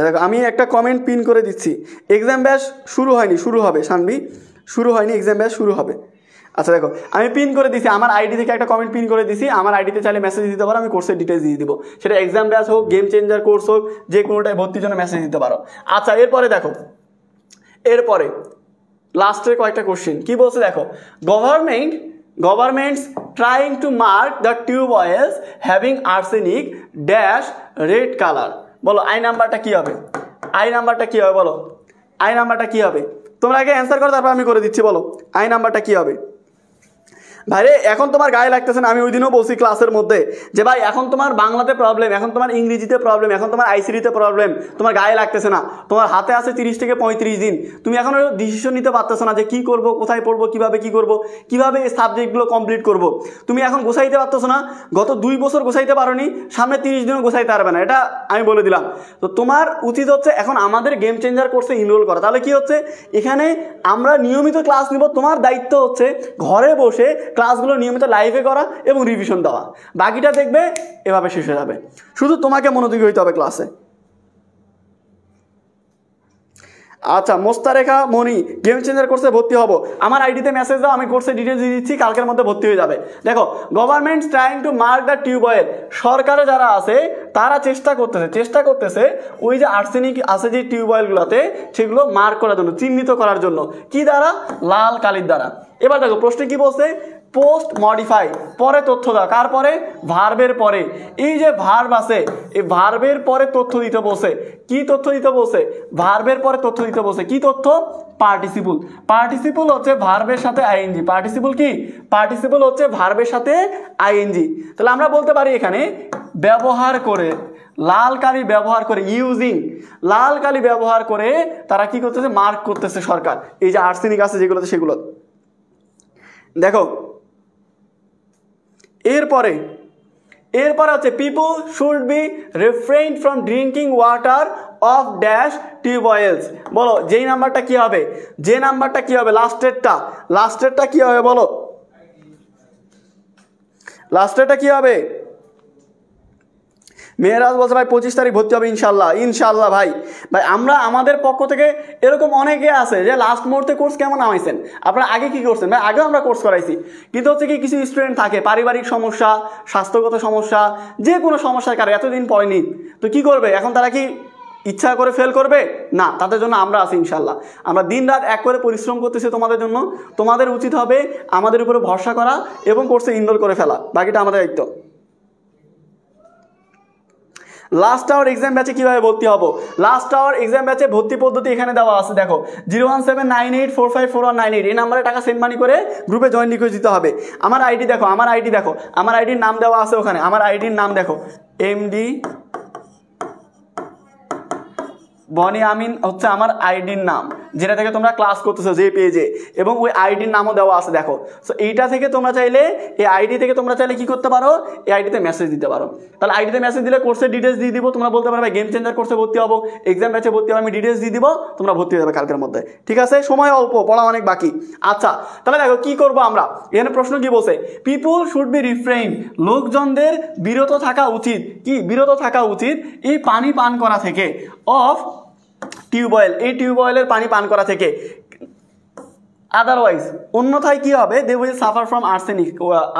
দেখো আমি একটা কমেন্ট পিন করে দিচ্ছি, এক্সাম ব্যাচ শুরু হয়নি, শুরু হবে, শানবি শুরু হয়নি, এক্সাম ব্যাচ শুরু হবে। আচ্ছা দেখো আমি পিন করে দিছি, আমার আইডি থেকে একটা কমেন্ট পিন করে দিছি, আমার আইডিতে চাইলে মেসেজ দিতে পারো, আমি কোর্সের ডিটেলস দিয়ে দিব, সেটা এক্সাম ব্যাচ হোক, গেম চেঞ্জার কোর্স হোক, যে কোনোটাই ভর্তির জন্য মেসেজ দিতে পারো। আচ্ছা এরপরে দেখো, এরপরে লাস্টের কয়েকটা কোশ্চেন কি বলছে দেখো, government's trying to mark the tubewells having arsenic dash red colour. বলো আই নাম্বারটা কি হবে, আই নাম্বারটা কি হবে, বলো আই নাম্বারটা কি হবে? তোমরা আগে অ্যান্সার করো, তারপর আমি করে দিচ্ছি। বলো আই নাম্বারটা কি হবে? ভাইরে এখন তোমার গায়ে লাগতেছে না? আমি ওই দিনও বলছি ক্লাসের মধ্যে যে ভাই এখন তোমার বাংলাতে প্রবলেম, এখন তোমার ইংরেজিতে প্রবলেম, এখন তোমার আইসিডিতে প্রবলেম, তোমার গায়ে লাগতেছে না। তোমার হাতে আছে 30 থেকে 35 দিন, তুমি এখন ডিসিশন নিতে পারতেছো না যে কি করব, কোথায় পড়বো, কিভাবে কি করব, কিভাবে এই সাবজেক্টগুলো কমপ্লিট করব। তুমি এখন গোছাইতে পারতেছো না, গত 2 বছর গোছাইতে পারোনি, সামনে 30 দিনও গোছাইতে পারবে না, এটা আমি বলে দিলাম। তো তোমার উচিত হচ্ছে এখন আমাদের গেম চেঞ্জার কোর্সে ইনরোল করা। তাহলে কি হচ্ছে, এখানে আমরা নিয়মিত ক্লাস নিব, তোমার দায়িত্ব হচ্ছে ঘরে বসে ক্লাসগুলো নিয়মিত লাইভে করা এবং রিভিশন দেওয়া। বাকিটা দেখবে এভাবে শেষ হয়ে যাবে, শুধু তোমাকে মনোযোগী হইতে হবে ক্লাসে। আচ্ছা, মোস্তারেখা মনি গেম চেঞ্জার কোর্সে ভর্তি হবো, আমার আইডিতে মেসেজ দাও, আমি কোর্সে ডিটেলস দিয়ে দিচ্ছি, কালকের মধ্যে ভর্তি হয়ে যাবে। দেখো government trying to mark the tubewell, সরকারে যারা আছে তারা চেষ্টা করতেছে ওই যে আর্সেনিক আছে যে টিউবওয়েলগুলোতে সেগুলো মার্ক করার জন্য, চিহ্নিত করার জন্য, কি দ্বারা? লাল কালির দ্বারা। এবার দেখো প্রশ্নে কি বলছে, পোস্ট মডিফাই, পরে তথ্য দাও, কার পরে? ভার্বের পরে। এই যে ভার্ব আছে এই ভার্বের পরে তথ্য দিতে বলছে। কি তথ্য দিতে বলছে? ভার্বের পরে তথ্য দিতে বলছে। কি তথ্য? পার্টিসিপল। পার্টিসিপল হচ্ছে ভার্বের সাথে আইএনজি। পার্টিসিপল কি? পার্টিসিপল হচ্ছে ভার্বের সাথে আইএনজি। তাহলে আমরা বলতে পারি এখানে ব্যবহার করে, লাল কালি ব্যবহার করে, ইউজিং, লাল কালি ব্যবহার করে তারা কি করতেছে? মার্ক করতেছে সরকার এই যে আর্সেনিক আছে যেগুলোতে সেগুলো। দেখো এরপরে হচ্ছে people should be refrain from drinking water of dash tubewells. বলো যেই নাম্বারটা কি হবে? যে নাম্বারটা কি হবে? লাস্টেরটা কি হবে? বলো লাস্টেরটা কি হবে? মেয়েরাজ বলছে ভাই 25 তারিখ ভর্তি হবে ইনশাল্লাহ। ভাই আমরা আমাদের পক্ষ থেকে এরকম অনেকে আছে যে লাস্ট মুহূর্তে কোর্স কেমন নামাইছেন, আপনারা আগে কি করছেন? ভাই আগেও আমরা কোর্স করাইছি, কিন্তু হচ্ছে কি কিছু স্টুডেন্ট থাকে পারিবারিক সমস্যা, স্বাস্থ্যগত সমস্যা, যে কোনো সমস্যার কারণে এতদিন পড়েনি, তো কি করবে এখন? তারা কি ইচ্ছা করে ফেল করবে? না, তাদের জন্য আমরা আছি ইনশাল্লাহ। আমরা দিন রাত এক করে পরিশ্রম করতেছি তোমাদের জন্য। তোমাদের উচিত হবে আমাদের উপরে ভরসা করা এবং কোর্সে ইনরোল করে ফেলা, বাকিটা আমাদের দায়িত্ব। লাস্ট আওয়ার এক্সাম ব্যাচে কিভাবে ভর্তি হবো? লাস্ট আওয়ার এক্সাম ব্যাচে ভর্তি পদ্ধতি এখানে দেওয়া আছে, দেখো 01798454198 এই নাম্বারে টাকা সেন্ড মানি করে গ্রুপে জয়েন রিকোয়েস্ট দিতে হবে। আমার আইডি দেখো, আমার আইডির নাম দেওয়া আছে ওখানে। আমার আইডির নাম দেখো এমডি বনি আমিন হচ্ছে আমার আইডির নাম, যেটা থেকে তোমরা ক্লাস করতেছো যে পেজে, এবং ওই আইডির নামও দেওয়া আছে দেখো। সো এইটা থেকে তোমরা চাইলে, এই আইডি থেকে তোমরা চাইলে কি করতে পারো? এই আইডিতে মেসেজ দিতে পারো। তাহলে আইডিতে মেসেজ দিলে কোর্সের ডিটেলস দিয়ে দিব, তোমরা বলতে পারবে গেম চেঞ্জার কোর্সে ভর্তি হবো, এক্সাম ব্যাচে ভর্তি হবো, আমি ডিটেলস দিয়ে দিব, তোমরা ভর্তি হয়ে যাবে কালকের মধ্যে। ঠিক আছে, সময় অল্প, পড়া অনেক বাকি। আচ্ছা তাহলে দেখো কি করবো আমরা। এখানে প্রশ্ন কি বলছে? পিপুল শুড বি রিফ্রেইন, লোকজনদের বিরত থাকা উচিত। কি বিরত থাকা উচিত? এই পানি পান করা থেকে, অফ টিউবওয়েল, এই টিউবওয়েলের পানি পান করা থেকে। আদারওয়াইজ অন্যথায় কি হবে? They will suffer from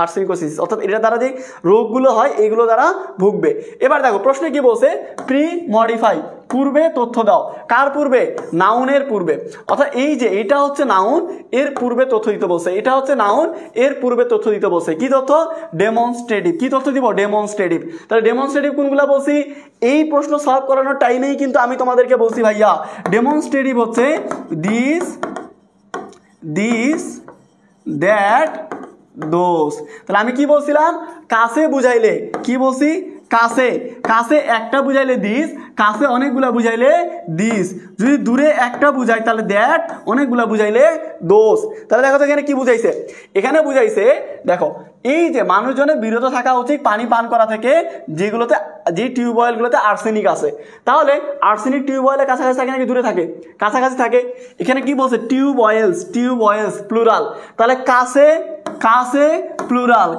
arsenicosis, অর্থাৎ এটা দ্বারা যে রোগগুলো হয় এইগুলো দ্বারা ভুগবে। এবার দেখো প্রশ্নে কি বলছে? প্রি মডিফাই, পূর্বে তথ্য দাও। কার পূর্বে? নাউনের পূর্বে। অর্থাৎ এই যে এটা হচ্ছে নাউন, এর পূর্বে তথ্য দিতে বলছে। এটা হচ্ছে নাউন, এর পূর্বে তথ্য দিতে বলছে। কি তথ্য? ডেমনস্ট্রেটিভ। কি তথ্য দিব? ডেমনস্ট্রেটিভ। তাহলে ডেমনস্ট্রেটিভ কোনগুলো বলছি? এই প্রশ্ন সলভ করানোর টাইমেই কিন্তু আমি তোমাদেরকে বলছি ভাইয়া ডেমনস্ট্রেটিভ হচ্ছে দিস, দ্যাট, দোস। তাহলে আমি কি বলছিলাম? কাছে বুঝাইলে কি বলছি? কাছে একটা বুঝাইলে দিস, কাছে অনেকগুলা বুঝাইলে দিস। যদি দূরে একটা বুঝাই তাহলে দ্যাট, অনেকগুলা বুঝাইলে দোস। তাহলে দেখো তো এখানে কি বুঝাইছে? এখানে বুঝাইছে দেখো এই যে মানুষজনের বিরত থাকা উচিত পানি পান করা থেকে যেগুলোতে, যে টিউবওয়েলগুলোতে আর্সেনিক আছে। তাহলে আর্সেনিক টিউবওয়েলের কাছাকাছি থাকে নাকি দূরে থাকে? কাছাকাছি থাকে। এখানে কি বলছে? Tube wells plural. তাহলে কাছে প্লুরাল,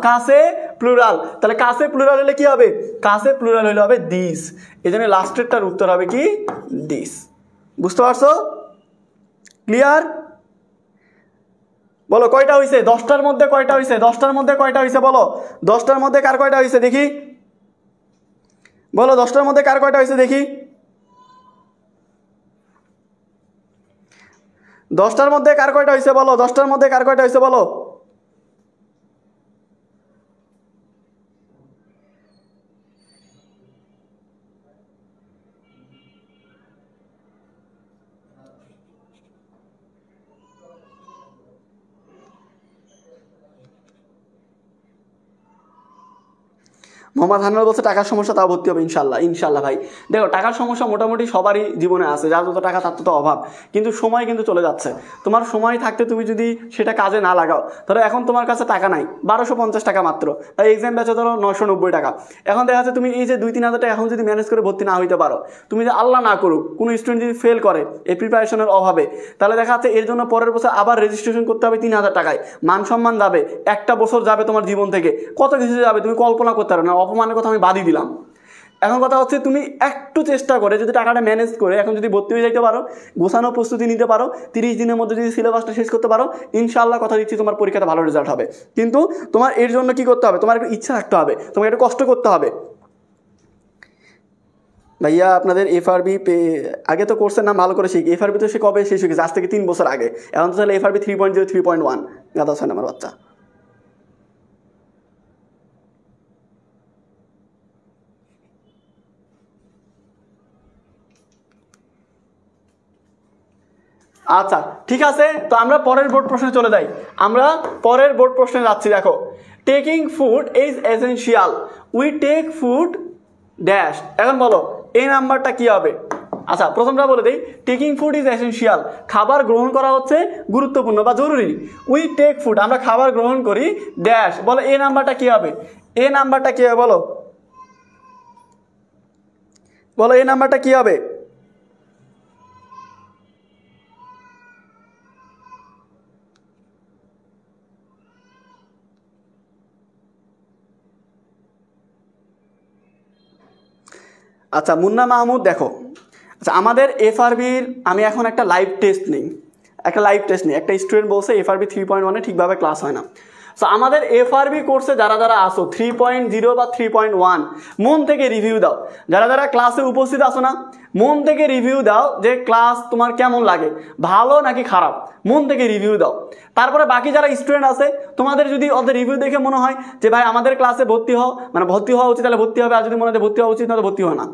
তাহলে কাছে প্লুরাল হলে কি হবে? কাছে প্লুরাল হলে হবে দিস। এই জন্য লাস্টেরটার উত্তর হবে কি? দিস। বুঝতে পারছো? ক্লিয়ার? বলো কয়টা হয়েছে? 10টার মধ্যে কয়টা হয়েছে? 10টার মধ্যে কয়টা হয়েছে বলো? 10টার মধ্যে কার কয়টা হয়েছে দেখি? বলো 10টার মধ্যে কার কয়টা হয়েছে দেখি? 10টার মধ্যে কার কয়টা হয়েছে বলো, 10টার মধ্যে কার কয়টা হয়েছে বলো। মোহাম্মদ হান্নান বলছে টাকার সমস্যা, তাও ভর্তি হবে ইনশাল্লাহ। ইনশাল্লাহ ভাই, দেখো টাকার সমস্যা মোটামুটি সবারই জীবনে আছে, যার যত টাকা তার তত অভাব, কিন্তু সময় কিন্তু চলে যাচ্ছে। তোমার সময় থাকতে তুমি যদি সেটা কাজে না লাগাও, ধরো এখন তোমার কাছে টাকা নাই, 1250 টাকা মাত্র, তাই এক্সাম ব্যাচে ধরো 990 টাকা। এখন দেখা যাচ্ছে তুমি এই যে 2-3 হাজার টাকা এখন যদি ম্যানেজ করে ভর্তি না হইতে পারো, তুমি যে আল্লাহ না করুক কোনো স্টুডেন্ট যদি ফেল করে এই প্রিপারেশনের অভাবে, তাহলে দেখা যাচ্ছে এর জন্য পরের বছর আবার রেজিস্ট্রেশন করতে হবে 3000 টাকায়, মান সম্মান যাবে, একটা বছর যাবে তোমার জীবন থেকে, কত কিছু যাবে তুমি কল্পনা করতে পারো না। অপমানের কথা আমি বাদই দিলাম। এখন কথা হচ্ছে তুমি একটু চেষ্টা করে যদি টাকাটা ম্যানেজ করে এখন যদি ভর্তি হয়ে যাইতে পারো, গোছানো প্রস্তুতি নিতে পারো, 30 দিনের মধ্যে যদি সিলেবাসটা শেষ করতে পারো, ইনশাআল্লাহ কথা দিচ্ছি তোমার পরীক্ষাতে ভালো রেজাল্ট হবে। কিন্তু তোমার এর জন্য কি করতে হবে, তোমার একটু ইচ্ছা রাখতে হবে, তোমাকে একটু কষ্ট করতে হবে। ভাইয়া আপনাদের এফআরবি আগে তো কোর্সের নাম ভালো করে শিখ, এফআরবি তো সে কবে শেষ হয়ে গেছে, আজ থেকে 3 বছর আগে। এখন তো তাহলে এফআরবি 3.0 3.1 গাদা ছয় আমার বাচ্চা। আচ্ছা ঠিক আছে, তো আমরা পরের বোর্ড প্রশ্নে চলে যাই। আমরা পরের বোর্ড প্রশ্নে যাচ্ছি। দেখো, taking food is essential, we take food dash. এখন বলো এই নাম্বারটা কি হবে। আচ্ছা প্রথমটা বলে দিই, টেকিং ফুড ইজ এসেনশিয়াল, খাবার গ্রহণ করা হচ্ছে গুরুত্বপূর্ণ বা জরুরি। উই টেক ফুড, আমরা খাবার গ্রহণ করি ড্যাশ। বলো এই নাম্বারটা কি হবে, এই নাম্বারটা কি হবে বলো, বলো এই নাম্বারটা কি হবে। আচ্ছা মুন্না মাহমুদ দেখো, আচ্ছা আমাদের এফআরবির আমি এখন একটা লাইভ টেস্ট নিই, একটা স্টুডেন্ট বলছে এফআরবি 3.1 ঠিকভাবে ক্লাস হয় না। সো আমাদের এফআরবি কোর্সে যারা যারা আসো 3.0 বা 3.1 মন থেকে রিভিউ দাও। যারা যারা ক্লাসে উপস্থিত আসো না, মন থেকে রিভিউ দাও যে ক্লাস তোমার কেমন লাগে, ভালো নাকি খারাপ, মন থেকে রিভিউ দাও। তারপরে বাকি যারা স্টুডেন্ট আছে তোমাদের যদি ওদের রিভিউ দেখে মনে হয় যে ভাই আমাদের ক্লাসে ভর্তি হওয়া উচিত, তাহলে ভর্তি হবে, আর যদি মনে হয় ভর্তি হওয়া উচিত না, ভর্তি হয় না।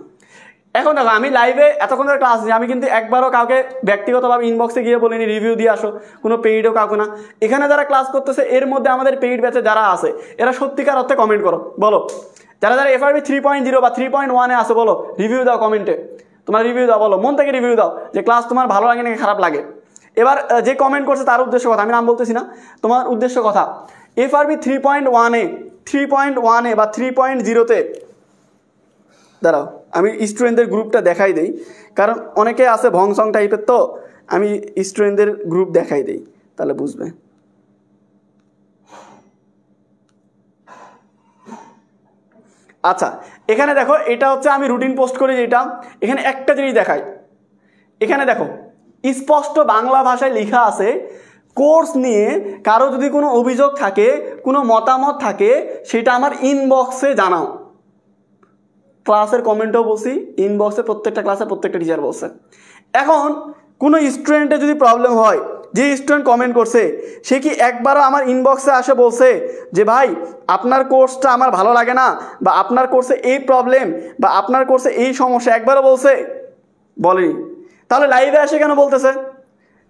এখন দেখো আমি লাইভে এতক্ষণ ধরে ক্লাস দিই, আমি কিন্তু একবারও কাউকে ব্যক্তিগতভাবে ইনবক্সে গিয়ে বলিনি রিভিউ দিয়ে আসো, কোনো পেইডও কাউকে না। এখানে যারা ক্লাস করতেছে এর মধ্যে আমাদের পেইড ব্যাচে যারা আছে এরা সত্যিকার অর্থে কমেন্ট করো, বলো যারা যারা এফআরবি 3.0 বা 3.1 আসো বলো রিভিউ দাও কমেন্টে, তোমার রিভিউ দাও, বলো মন থেকে রিভিউ দাও যে ক্লাস তোমার ভালো লাগে নাকি খারাপ লাগে। এবার যে কমেন্ট করছে তার উদ্দেশ্য কথা, আমি নাম বলতেছি না, তোমার উদ্দেশ্য কথা। এফআরবি 3.1 বা 3.0তে দাঁড়াও আমি স্টুডেন্টদের গ্রুপটা দেখাই দেই, কারণ অনেকে আছে ভংসং টাইপের, তো আমি স্টুডেন্টদের গ্রুপ দেখাই দেই তাহলে বুঝবে। আচ্ছা এখানে দেখো এটা হচ্ছে আমি রুটিন পোস্ট করি যেটা, এখানে একটা জিনিস দেখাই, এখানে দেখো স্পষ্ট বাংলা ভাষায় লেখা আছে কোর্স নিয়ে কারো যদি কোনো অভিযোগ থাকে, কোনো মতামত থাকে, সেটা আমার ইনবক্সে জানাও। ক্লাসের কমেন্টও বলছি, ইনবক্সে প্রত্যেকটা ক্লাসে প্রত্যেকটা টিচার বলছে। এখন কোনো স্টুডেন্টের যদি প্রবলেম হয়, যে স্টুডেন্ট কমেন্ট করছে সে কি একবারও আমার ইনবক্সে আসে বলছে যে ভাই আপনার কোর্সটা আমার ভালো লাগে না, বা আপনার কোর্সে এই প্রবলেম, বা আপনার কোর্সে এই সমস্যা, একবারও বলছে? বলেনি। তাহলে লাইভে আসে কেন বলতেছে?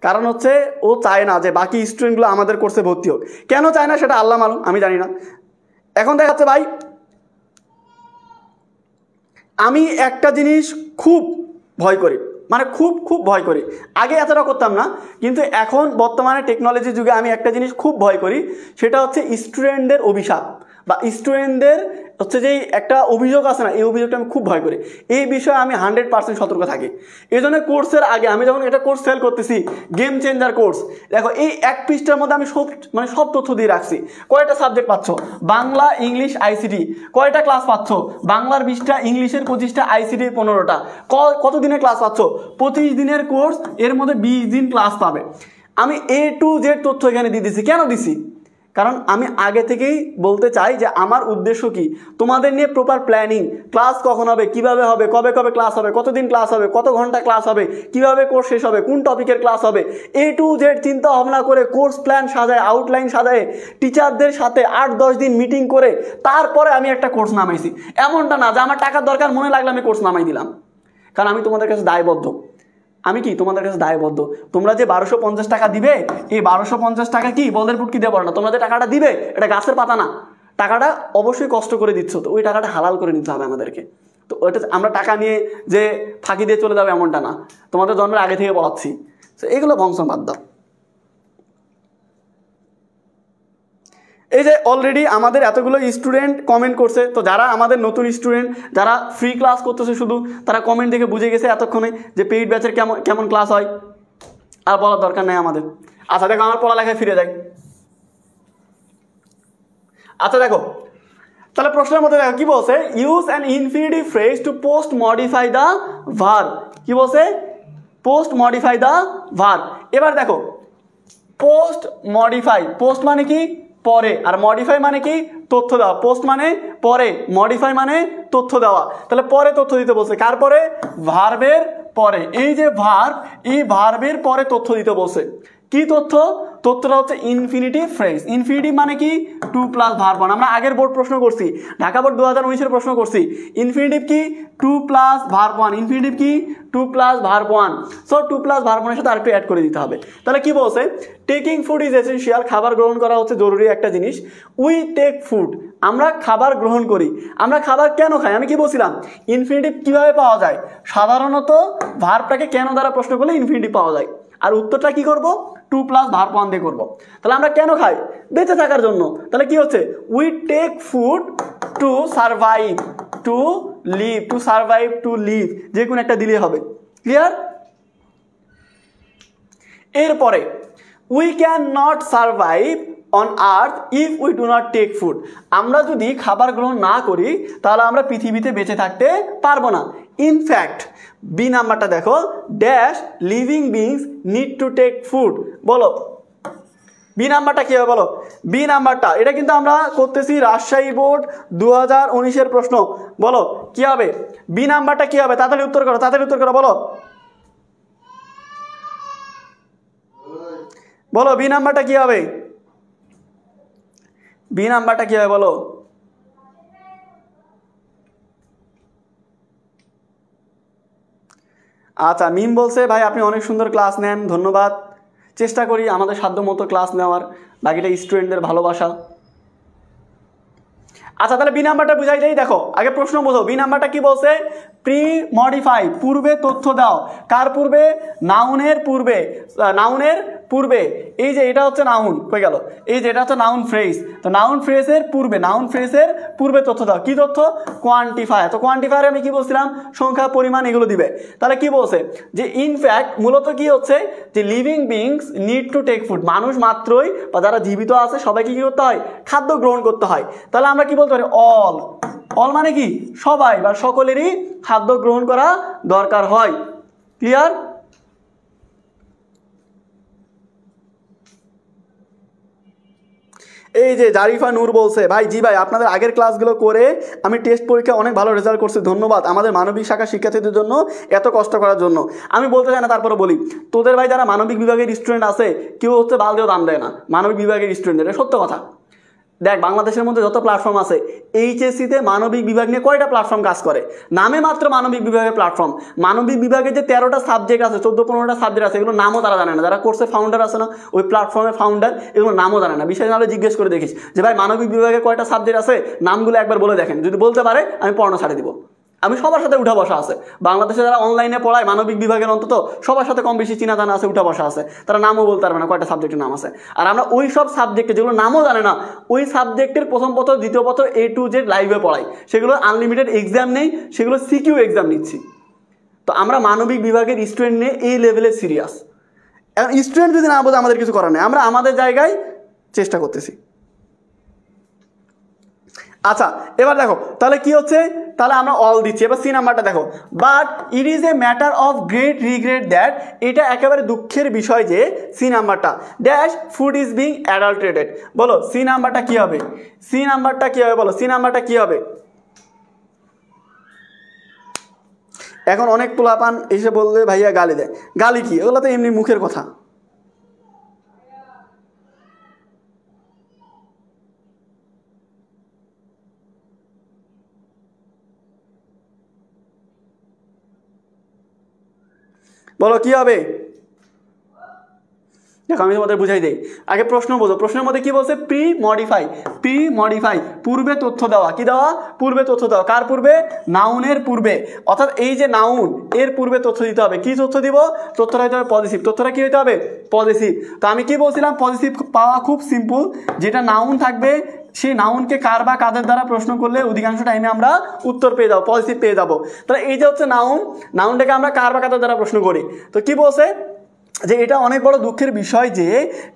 কারণ হচ্ছে ও চায় না যে বাকি স্টুডেন্টগুলো আমাদের কোর্সে ভর্তি হোক। কেন চায় না সেটা আল্লাহ মালুম, আমি জানি না। এখন দেখা যাচ্ছে ভাই আমি একটা জিনিস খুব ভয় করি, মানে খুব ভয় করি, আগে এতটা করতাম না, কিন্তু এখন বর্তমানে টেকনোলজির যুগে আমি একটা জিনিস খুব ভয় করি, সেটা হচ্ছে স্টুডেন্টদের অভিশাপ বা স্টুডেন্টদের হচ্ছে যে একটা অভিযোগ আছে না, এই অভিযোগটা আমি খুব ভয় করি। এই বিষয়ে আমি 100% সতর্ক থাকি। এই জন্য কোর্সের আগে আমি যখন এটা কোর্স সেল করতেছি, গেম চেঞ্জার কোর্স, দেখো এই এক পৃষ্ঠার মধ্যে আমি সব তথ্য দিয়ে রাখছি। কয়টা সাবজেক্ট পাচ্ছ, বাংলা, ইংলিশ, আইসিটি, কয়টা ক্লাস পাচ্ছ, বাংলার 20টা, ইংলিশের 25টা, আইসিটির 15টা, কত দিনের ক্লাস পাচ্ছ, 25 দিনের কোর্স, এর মধ্যে 20 দিন ক্লাস পাবে। আমি A to Z তথ্য এখানে দিয়ে দিছি। কেন দিছি? কারণ আমি আগে থেকেই বলতে চাই যে আমার উদ্দেশ্য কি, তোমাদের নিয়ে প্রপার প্ল্যানিং, ক্লাস কখন হবে, কিভাবে হবে, কবে কবে ক্লাস হবে, কতদিন ক্লাস হবে, কত ঘন্টা ক্লাস হবে, কিভাবে কোর্স শেষ হবে, কোন টপিকের ক্লাস হবে, A to Z চিন্তা ভাবনা করে কোর্স প্ল্যান সাজায়, আউটলাইন সাজায়, টিচারদের সাথে 8-10 দিন মিটিং করে তারপরে আমি একটা কোর্স নামাইছি। এমনটা না যে আমার টাকার দরকার, মনে লাগলে আমি কোর্স নামাই দিলাম। কারণ আমি তোমাদের কাছে দায়বদ্ধ। আমি কি তোমাদের কাছে দায়বদ্ধ। তোমরা যে 1250 টাকা দিবে, এই 1250 টাকা কি বলদের ফুটকি দিয়ে পড়ে না। তোমরা যে টাকাটা দিবে এটা গাছের পাতা না, টাকাটা অবশ্যই কষ্ট করে দিচ্ছ, তো ওই টাকাটা হালাল করে নিতে হবে আমাদেরকে। তো ওইটা আমরা টাকা নিয়ে যে ফাঁকি দিয়ে চলে যাবে এমনটা না, তোমাদের জন্মের আগে থেকে পড়াচ্ছি। তো এগুলো বংশ বাদ দাও। এই যে অলরেডি আমাদের এতগুলো স্টুডেন্ট কমেন্ট করছে, তো যারা আমাদের নতুন স্টুডেন্ট, যারা ফ্রি ক্লাস করতেছে শুধু, তারা কমেন্ট দেখে বুঝে গেছে এতক্ষণে যে পেইড ব্যাচের কেমন ক্লাস হয়, আর বলার দরকার নেই আমাদের। আচ্ছা দেখো, আমার পড়ালেখায় ফিরে যাই। আচ্ছা দেখো, তাহলে প্রশ্নের মধ্যে দেখো কি বলছে, use an infinitive phrase to post modify the verb. কি বলছে? Post modify the verb. এবার দেখো, পোস্ট মডিফাই, পোস্ট মানে কি পরে, আর মডিফাই মানে কি তথ্য দেওয়া। পোস্ট মানে পরে, মডিফাই মানে তথ্য দেওয়া। তাহলে পরে তথ্য দিতে বলছে, কার পরে? ভার্বের পরে। এই যে ভার্ব, এই ভার্বের পরে তথ্য দিতে বলছে। কি তথ্য? তথ্যটা হচ্ছে ইনফিনিটিভ ফ্রেজ। ইনফিনিটিভ মানে কি? 2+ ভার্ব 1। আমরা আগের বোর্ড প্রশ্ন করছি, ঢাকা বোর্ড 2019-এর প্রশ্ন করছি। ইনফিনিটিভ কি? 2+ ভার্ব 1। ইনফিনিটিভ কি? 2+ ভার্ব 1। সো 2+ ভার্ব 1-এর সাথে আরেকটু অ্যাড করে দিতে হবে। তাহলে কি বলছে? Taking food is essential. খাবার গ্রহণ করা হচ্ছে জরুরি একটা জিনিস। We take food. আমরা খাবার গ্রহণ করি। আমরা খাবার কেন খাই? আমি কি বলছিলাম? ইনফিনিটিভ কিভাবে পাওয়া যায়? সাধারণত ভার্বটাকে কেন দ্বারা প্রশ্ন করলে ইনফিনিটিভ পাওয়া যায়। আর উত্তরটা কি করব? 2+ ভার্ব 1 দিয়ে করবো। তাহলে আমরা কেন খাই? বেঁচে থাকার জন্য। তাহলে কি হচ্ছে? We take food to survive, to live, to survive, to live, যে কোনো একটা দিলেই হবে। ক্লিয়ার? এরপরে we can not survive on earth if we do not take food. আমরা যদি খাবার গ্রহণ না করি তাহলে আমরা পৃথিবীতে বেঁচে থাকতে পারবো না। ইনফ্যাক্ট বি নাম্বারটা দেখো, dash living beings need to take food. বলো বি নাম্বারটা কি হবে? বলো বি নাম্বারটা। এটা কিন্তু আমরা করতেছি রাজশাহী বোর্ড 2019-এর প্রশ্ন। বলো কি হবে? বি নাম্বারটা কি হবে? তাড়াতাড়ি উত্তর করো, তাড়াতাড়ি উত্তর করো। বলো বলো বি নাম্বারটা কি হবে? বি নাম্বারটা কি হবে বলো? আচ্ছা, মিম বলছে ভাই আপনি অনেক সুন্দর ক্লাস নেন, ধন্যবাদ। চেষ্টা করি আমাদের সাধ্য মতো ক্লাস নেওয়ার, বাকিটা স্টুডেন্টদের ভালোবাসা। আচ্ছা তাহলে বি নাম্বারটা বুঝাই দেই। দেখো আগে প্রশ্ন বোঝো। বি নাম্বারটা কি বলছে? প্রি মডিফাই, পূর্বে তথ্য দাও। কার পূর্বে? নাউনের পূর্বে। নাউনের পূর্বে। এই যে এটা হচ্ছে নাউন, কই গেল? এই যে এটা হচ্ছে নাউন ফ্রেজ। তো নাউন ফ্রেজের পূর্বে, নাউন ফ্রেজের পূর্বে তথ্য দাও। কি তথ্য? কোয়ান্টিফায়ার। তো কোয়ান্টিফায়ারে আমি কি বলছিলাম? সংখ্যা, পরিমাণ এগুলো দিবে। তাহলে কি বলছে? যে ইনফ্যাক্ট মূলত কি হচ্ছে? যে living beings need to take food. মানুষ মাত্রই বা যারা জীবিত আছে সবাইকে কি করতে হয়? খাদ্য গ্রহণ করতে হয়। তাহলে আমরা কি বলতে পারি? অল। অল মানে কি? সবাই বা সকলেরই খাদ্য গ্রহণ করা দরকার হয়। ক্লিয়ার? এই যে জারিফা নূর বলছে ভাই, জি ভাই আপনাদের আগের ক্লাসগুলো করে আমি টেস্ট পরীক্ষা অনেক ভালো রেজাল্ট করছি, ধন্যবাদ আমাদের মানবিক শাখা শিক্ষার্থীদের জন্য এত কষ্ট করার জন্য। আমি বলতে চাই না, তারপরে বলি, তোদের ভাই যারা মানবিক বিভাগের স্টুডেন্ট আছে কেউ হচ্ছে বালদেও দাম দেয় না মানবিক বিভাগের স্টুডেন্ট। এটা সত্য কথা। দেখ বাংলাদেশের মধ্যে যত প্ল্যাটফর্ম আছে, এইচএসসিতে মানবিক বিভাগ নিয়ে কয়টা প্ল্যাটফর্ম কাজ করে? নামে মাত্র মানবিক বিভাগের প্ল্যাটফর্ম। মানবিক বিভাগের যে 13টা সাবজেক্ট আছে, 14-15টা সাবজেক্ট আছে, এগুলো নামও তারা জানে না। যারা কোর্সের ফাউন্ডার আছে না, ওই প্ল্যাটফর্মের ফাউন্ডার, এগুলো নামও জানে না। বিশেষ নাহলে জিজ্ঞেস করে দেখিস যে ভাই মানবিক বিভাগের কয়টা সাবজেক্ট আছে, নামগুলো একবার বলে দেখেন। যদি বলতে পারে আমি পড়ানো ছাড়ে দিব। আমি সবার সাথে উঠা বসা আছে। বাংলাদেশে যারা অনলাইনে পড়ায় মানবিক বিভাগের অন্তত সবার সাথে কম বেশি চিনা জানা আছে, উঠা বসা আছে। তারা নামও বলতে পারবে না কয়টা সাবজেক্টের নাম আছে। আর আমরা ওই সব সাবজেক্টে যেগুলো নামও জানে না, ওই সাবজেক্টের প্রথম পত্র, দ্বিতীয় পত্র, A to Z লাইভে পড়াই। সেগুলো আনলিমিটেড এক্সাম নেই, সেগুলো সিকিউ এক্সাম নিচ্ছি। তো আমরা মানবিক বিভাগের স্টুডেন্ট নিয়ে এই লেভেলে সিরিয়াস। এখন স্টুডেন্ট যদি না বোঝে আমাদের কিছু করার নেই, আমরা আমাদের জায়গায় চেষ্টা করতেছি। আচ্ছা এবার দেখো তাহলে কি হচ্ছে? তাহলে আমরা অল দিচ্ছি। এবার সি নাম্বারটা দেখো, but it is a matter of great regret that, এটা একেবারে দুঃখের বিষয় যে সি নাম্বারটা dash food is being adulterated. বলো সি নাম্বারটা কি হবে, সি নাম্বারটা কি হবে, বলো সি নাম্বারটা কি হবে। এখন অনেক পোলাপান এসে বললে ভাইয়া গালি দেয়, গালি কি, ওগুলো তো এমনি মুখের কথা। বলো কি হবে, দেখো আমি তোমাদের বুঝাই দিই। আগে প্রশ্ন বোঝো, প্রশ্নের মধ্যে কি বলছে, প্রি মডিফাই, প্রি মডিফাই পূর্বে তথ্য দেওয়া, কি দেওয়া, পূর্বে তথ্য দেওয়া, কার পূর্বে, নাউনের পূর্বে, অর্থাৎ এই যে নাউন এর পূর্বে তথ্য দিতে হবে। কি তথ্য দিব, তথ্যটা হইতে হবে পজিটিভ, তথ্যটা কি হইতে হবে, পজিটিভ। তো আমি কি বলছিলাম, পজিটিভ পাওয়া খুব সিম্পল, যেটা নাউন থাকবে সেই নাউনকে কার বা কাদের দ্বারা প্রশ্ন করলে অধিকাংশ টাইমে আমরা উত্তর পেয়ে যাবো, পজিটিভ পেয়ে যাবো। তাহলে এই যে হচ্ছে নাউন, নাউনটাকে আমরা কার বা কাদের দ্বারা প্রশ্ন করি। তো কি বলছে যে এটা অনেক বড় দুঃখের বিষয় যে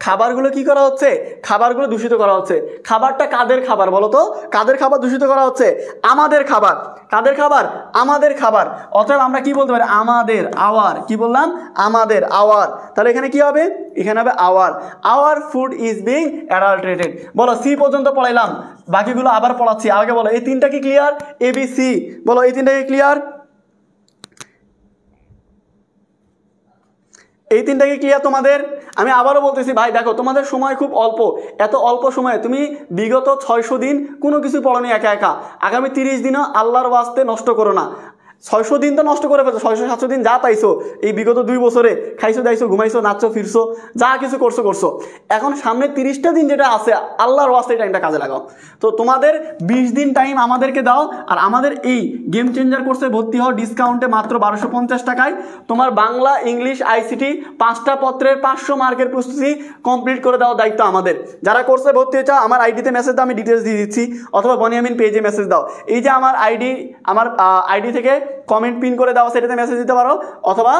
খাবারগুলো কি করা হচ্ছে, খাবারগুলো দূষিত করা হচ্ছে। খাবারটা কাদের খাবার বলো তো, কাদের খাবার দূষিত করা হচ্ছে, আমাদের খাবার। কাদের খাবার, আমাদের খাবার। অতএব আমরা কি বলতে পারি, আমাদের, আওয়ার, কি বললাম, আমাদের, আওয়ার। তাহলে এখানে কি হবে, এখানে হবে our, our food is being adulterated. বলো সি পর্যন্ত পড়াইলাম, বাকিগুলো আবার পড়াচ্ছি। আগে বলো এই তিনটা কি ক্লিয়ার, ABC, বলো এই তিনটা কি ক্লিয়ার, এই তিনটাকে ক্লিয়ার তোমাদের। আমি আবারও বলতেছি ভাই দেখো তোমাদের সময় খুব অল্প, এত অল্প সময়ে তুমি বিগত 600 দিন কোনো কিছু পড়োনি একা একা, আগামী 30 দিনও আল্লাহর ওয়াস্তে নষ্ট করো না। 600 দিন তো নষ্ট করে ফেলছো, 600-700 দিন যা পাইছো এই বিগত 2 বছরে, খাইছো দাইছো ঘুমাইছো নাচছো ফিরছো যা কিছু করছো করছো, এখন সামনে 30টা দিন যেটা আছে আল্লাহর ওয়াস্তে এই টাইমটা কাজে লাগাও। তো তোমাদের 20 দিন টাইম আমাদেরকে দাও, আর আমাদের এই গেম চেঞ্জার কোর্সে ভর্তি হও ডিসকাউন্টে মাত্র 1250 টাকায়। তোমার বাংলা, ইংলিশ, ICT 5টা পত্রের 500 মার্কের প্রস্তুতি কমপ্লিট করে দেওয়ার দায়িত্ব আমাদের। যারা কোর্সে ভর্তি হয়েছে আমার আইডিতে মেসেজ দাও, আমি ডিটেলস দিয়ে দিচ্ছি, অথবা বনিয়ামিন পেজে মেসেজ দাও। এই যে আমার আইডি থেকে কমেন্ট পিন করে দাও, সেটাতে মেসেজ দিতে পারো, অথবা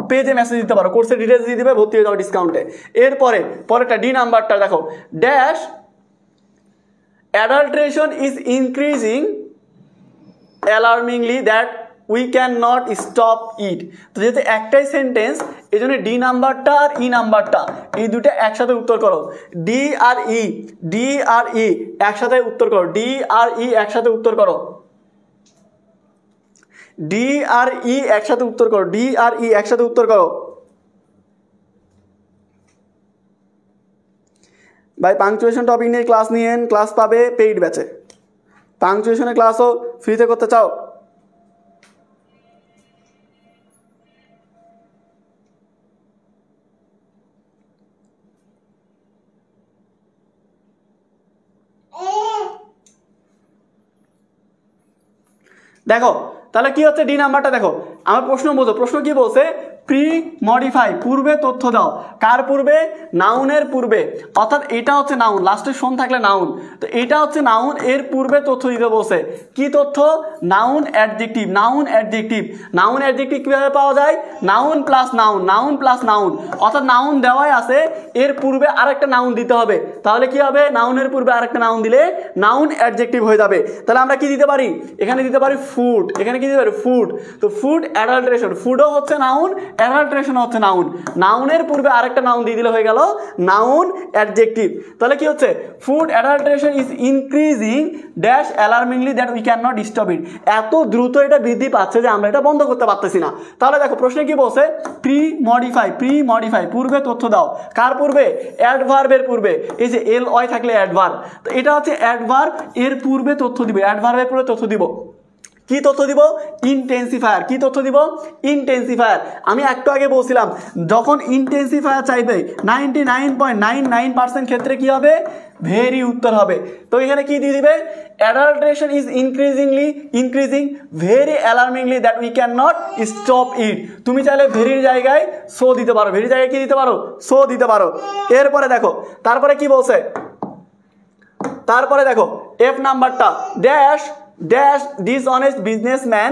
পেজে মেসেজ দিতে পারো, কোর্সের ডিটেলস দিয়ে দিবে, ভর্তি হয়ে যাও ডিসকাউন্টে। এরপরে পরেরটা ডি নাম্বারটা দেখো, dash adulteration is increasing alarmingly that we can not stop it. তো যেহেতু একটাই সেন্টেন্স এই জন্য ডি নাম্বারটা আর ই নাম্বারটা এই দুটো একসাথে উত্তর করো। ডি আর ই একসাথে উত্তর করো, ডি আর ই একসাথে উত্তর করো, ডি আর ই একসাথে উত্তর করো, ডি আর ই একসাথে উত্তর করো। ভাই পাংচুয়েশন টপিক নিয়ে ক্লাস নিয়েন, ক্লাস পাবে পেইড ব্যাচে। পাংচুয়েশনের ক্লাসও ফ্রিতে করতে চাও, দেখো তাহলে কি হচ্ছে, ডি নাম্বারটা দেখো, আমার প্রশ্ন বোঝো, প্রশ্ন কি বলছে, প্রি মডিফাই পূর্বে তথ্য দাও, কার পূর্বে, নাউনের পূর্বে, অর্থাৎ এটা হচ্ছে নাউন, লাস্টে শোন থাকলে নাউন, তো এটা হচ্ছে নাউন, এর পূর্বে তথ্য দিতে বলছে। কি তথ্য, noun adjective, noun adjective. Noun adjective কিভাবে পাওয়া যায়, noun plus noun, noun plus noun, অর্থাৎ নাউন দেওয়াই আছে এর পূর্বে আরেকটা নাউন দিতে হবে, তাহলে কি হবে, নাউনের পূর্বে আরেকটা নাউন দিলে নাউন অ্যাডজেক্টিভ হয়ে যাবে। তাহলে আমরা কি দিতে পারি, এখানে দিতে পারি ফুড, এখানে কি দিতে পারি, ফুড। তো ফুড অ্যাডাল্টারেশন, ফুডও হচ্ছে নাউন, অ্যাডাল্টারেশন হচ্ছে নাউন, নাউনের পূর্বে আরেকটা নাউন দিয়ে দিলে হয়ে গেল নাউন অ্যাডজেক্টিভ। তাহলে কি হচ্ছে, food adulteration is increasing dash alarmingly that we can not stop it. এত দ্রুত এটা বৃদ্ধি পাচ্ছে যে আমরা এটা বন্ধ করতে পারতেছি না। তাহলে দেখো প্রশ্নে কি বলছে, প্রি মডিফাই পূর্বে তথ্য দাও, কার পূর্বে, অ্যাডভার্বের পূর্বে। এই যে এল ওয়াই থাকলে অ্যাডভার্ব, তো এটা হচ্ছে অ্যাডভার্ব, এর পূর্বে তথ্য দিব, অ্যাডভার্বের পূর্বে তথ্য দিব। কি তথ্য দিব, ইনটেন্সিফায়ার। কি তথ্য দিব, ইনটেন্সিফায়ার। আমি একটু আগে বলছিলাম যখন ইনটেন্সিফায়ার চাইবে 99.99% ক্ষেত্রে কি হবে, ভেরি উত্তর হবে। তো এখানে কি দিয়ে দিবে, adulteration is increasing very alarmingly that we can not stop it. তুমি চাইলে ভেরির জায়গায় সো দিতে পারো, ভেরির জায়গায় কি দিতে পারো, সো দিতে পারো। এরপরে দেখো তারপরে কি বলছে, তারপরে দেখো এফ নাম্বারটা, dash dishonest businessman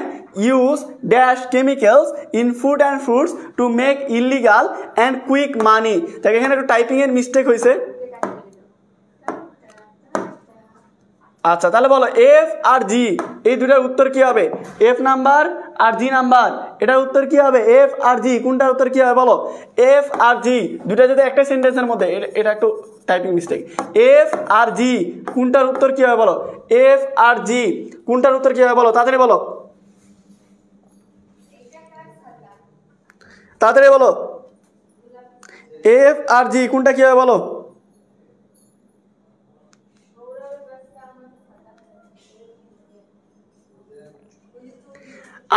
use dash chemicals in food and fruits to make illegal and quick money। দেখো এখানে একটু টাইপিং এর মিস্টেক হয়েছে, আচ্ছা তাহলে বলো এফ আর জি এই দুটার উত্তর কি হবে? এফ নাম্বার আর জি নাম্বার, এটার উত্তর কি হবে? এফ আর জি, কোনটার উত্তর কি হবে বলো? এফ আর জি দুটা যদি একটা সেন্টেন্সের মধ্যে, এটা একটু টাইপিং মিস্টেক। এফ আর জি কোনটার উত্তর কি হবে বলো? এফ আর জি কোনটার উত্তর কি হবে বলো? তাড়াতাড়ি বলো, তাড়াতাড়ি বলো। এফ আর জি কোনটা কি হবে বলো?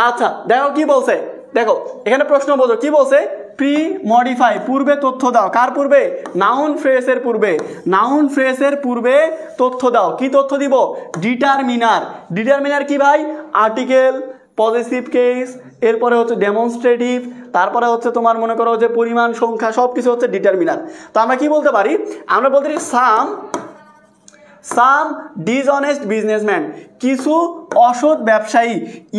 আচ্ছা দেখো কি বলছে, দেখো এখানে প্রশ্ন বোঝো কি বলছে, প্রি মডিফাই পূর্বে তথ্য দাও, কার পূর্বে? নাউন ফ্রেজের পূর্বে, নাউন ফ্রেজের পূর্বে তথ্য দাও। কি তথ্য দিব? ডিটারমিনার। ডিটারমিনার কি ভাই? আর্টিকেল, পজিটিভ কেস, এরপরে হচ্ছে ডেমনস্ট্রেটিভ, তারপরে হচ্ছে তোমার মনে করো যে পরিমাণ, সংখ্যা, সব কিছু হচ্ছে ডিটারমিনার। তো আমরা কি বলতে পারি? আমরা বলতে পারি সাম ডিসঅনেস্ট বিজনেসম্যান, কিছু অসৎ ব্যবসায়ী,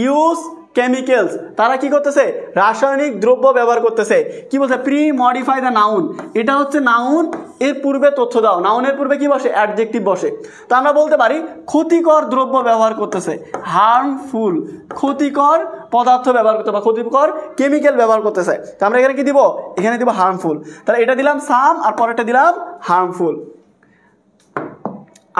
ইউজ কেমিক্যালস, তারা কি করতেছে? রাসায়নিক দ্রব্য ব্যবহার করতেছে। কি বলছে? প্রি মডিফাই দ্য নাউন, এটা হচ্ছে নাউন এর পূর্বে তথ্য দাও। নাউনের পূর্বে কি বসে? অ্যাডজেক্টিভ বসে। তো আমরা বলতে পারি ক্ষতিকর দ্রব্য ব্যবহার করতেছে, হার্মফুল, ক্ষতিকর পদার্থ ব্যবহার করতে বা ক্ষতিকর কেমিক্যাল ব্যবহার করতেছে। তো আমরা এখানে কি দিব? এখানে দিব হার্মফুল। তাহলে এটা দিলাম সাম আর পরেরটা দিলাম হার্মফুল।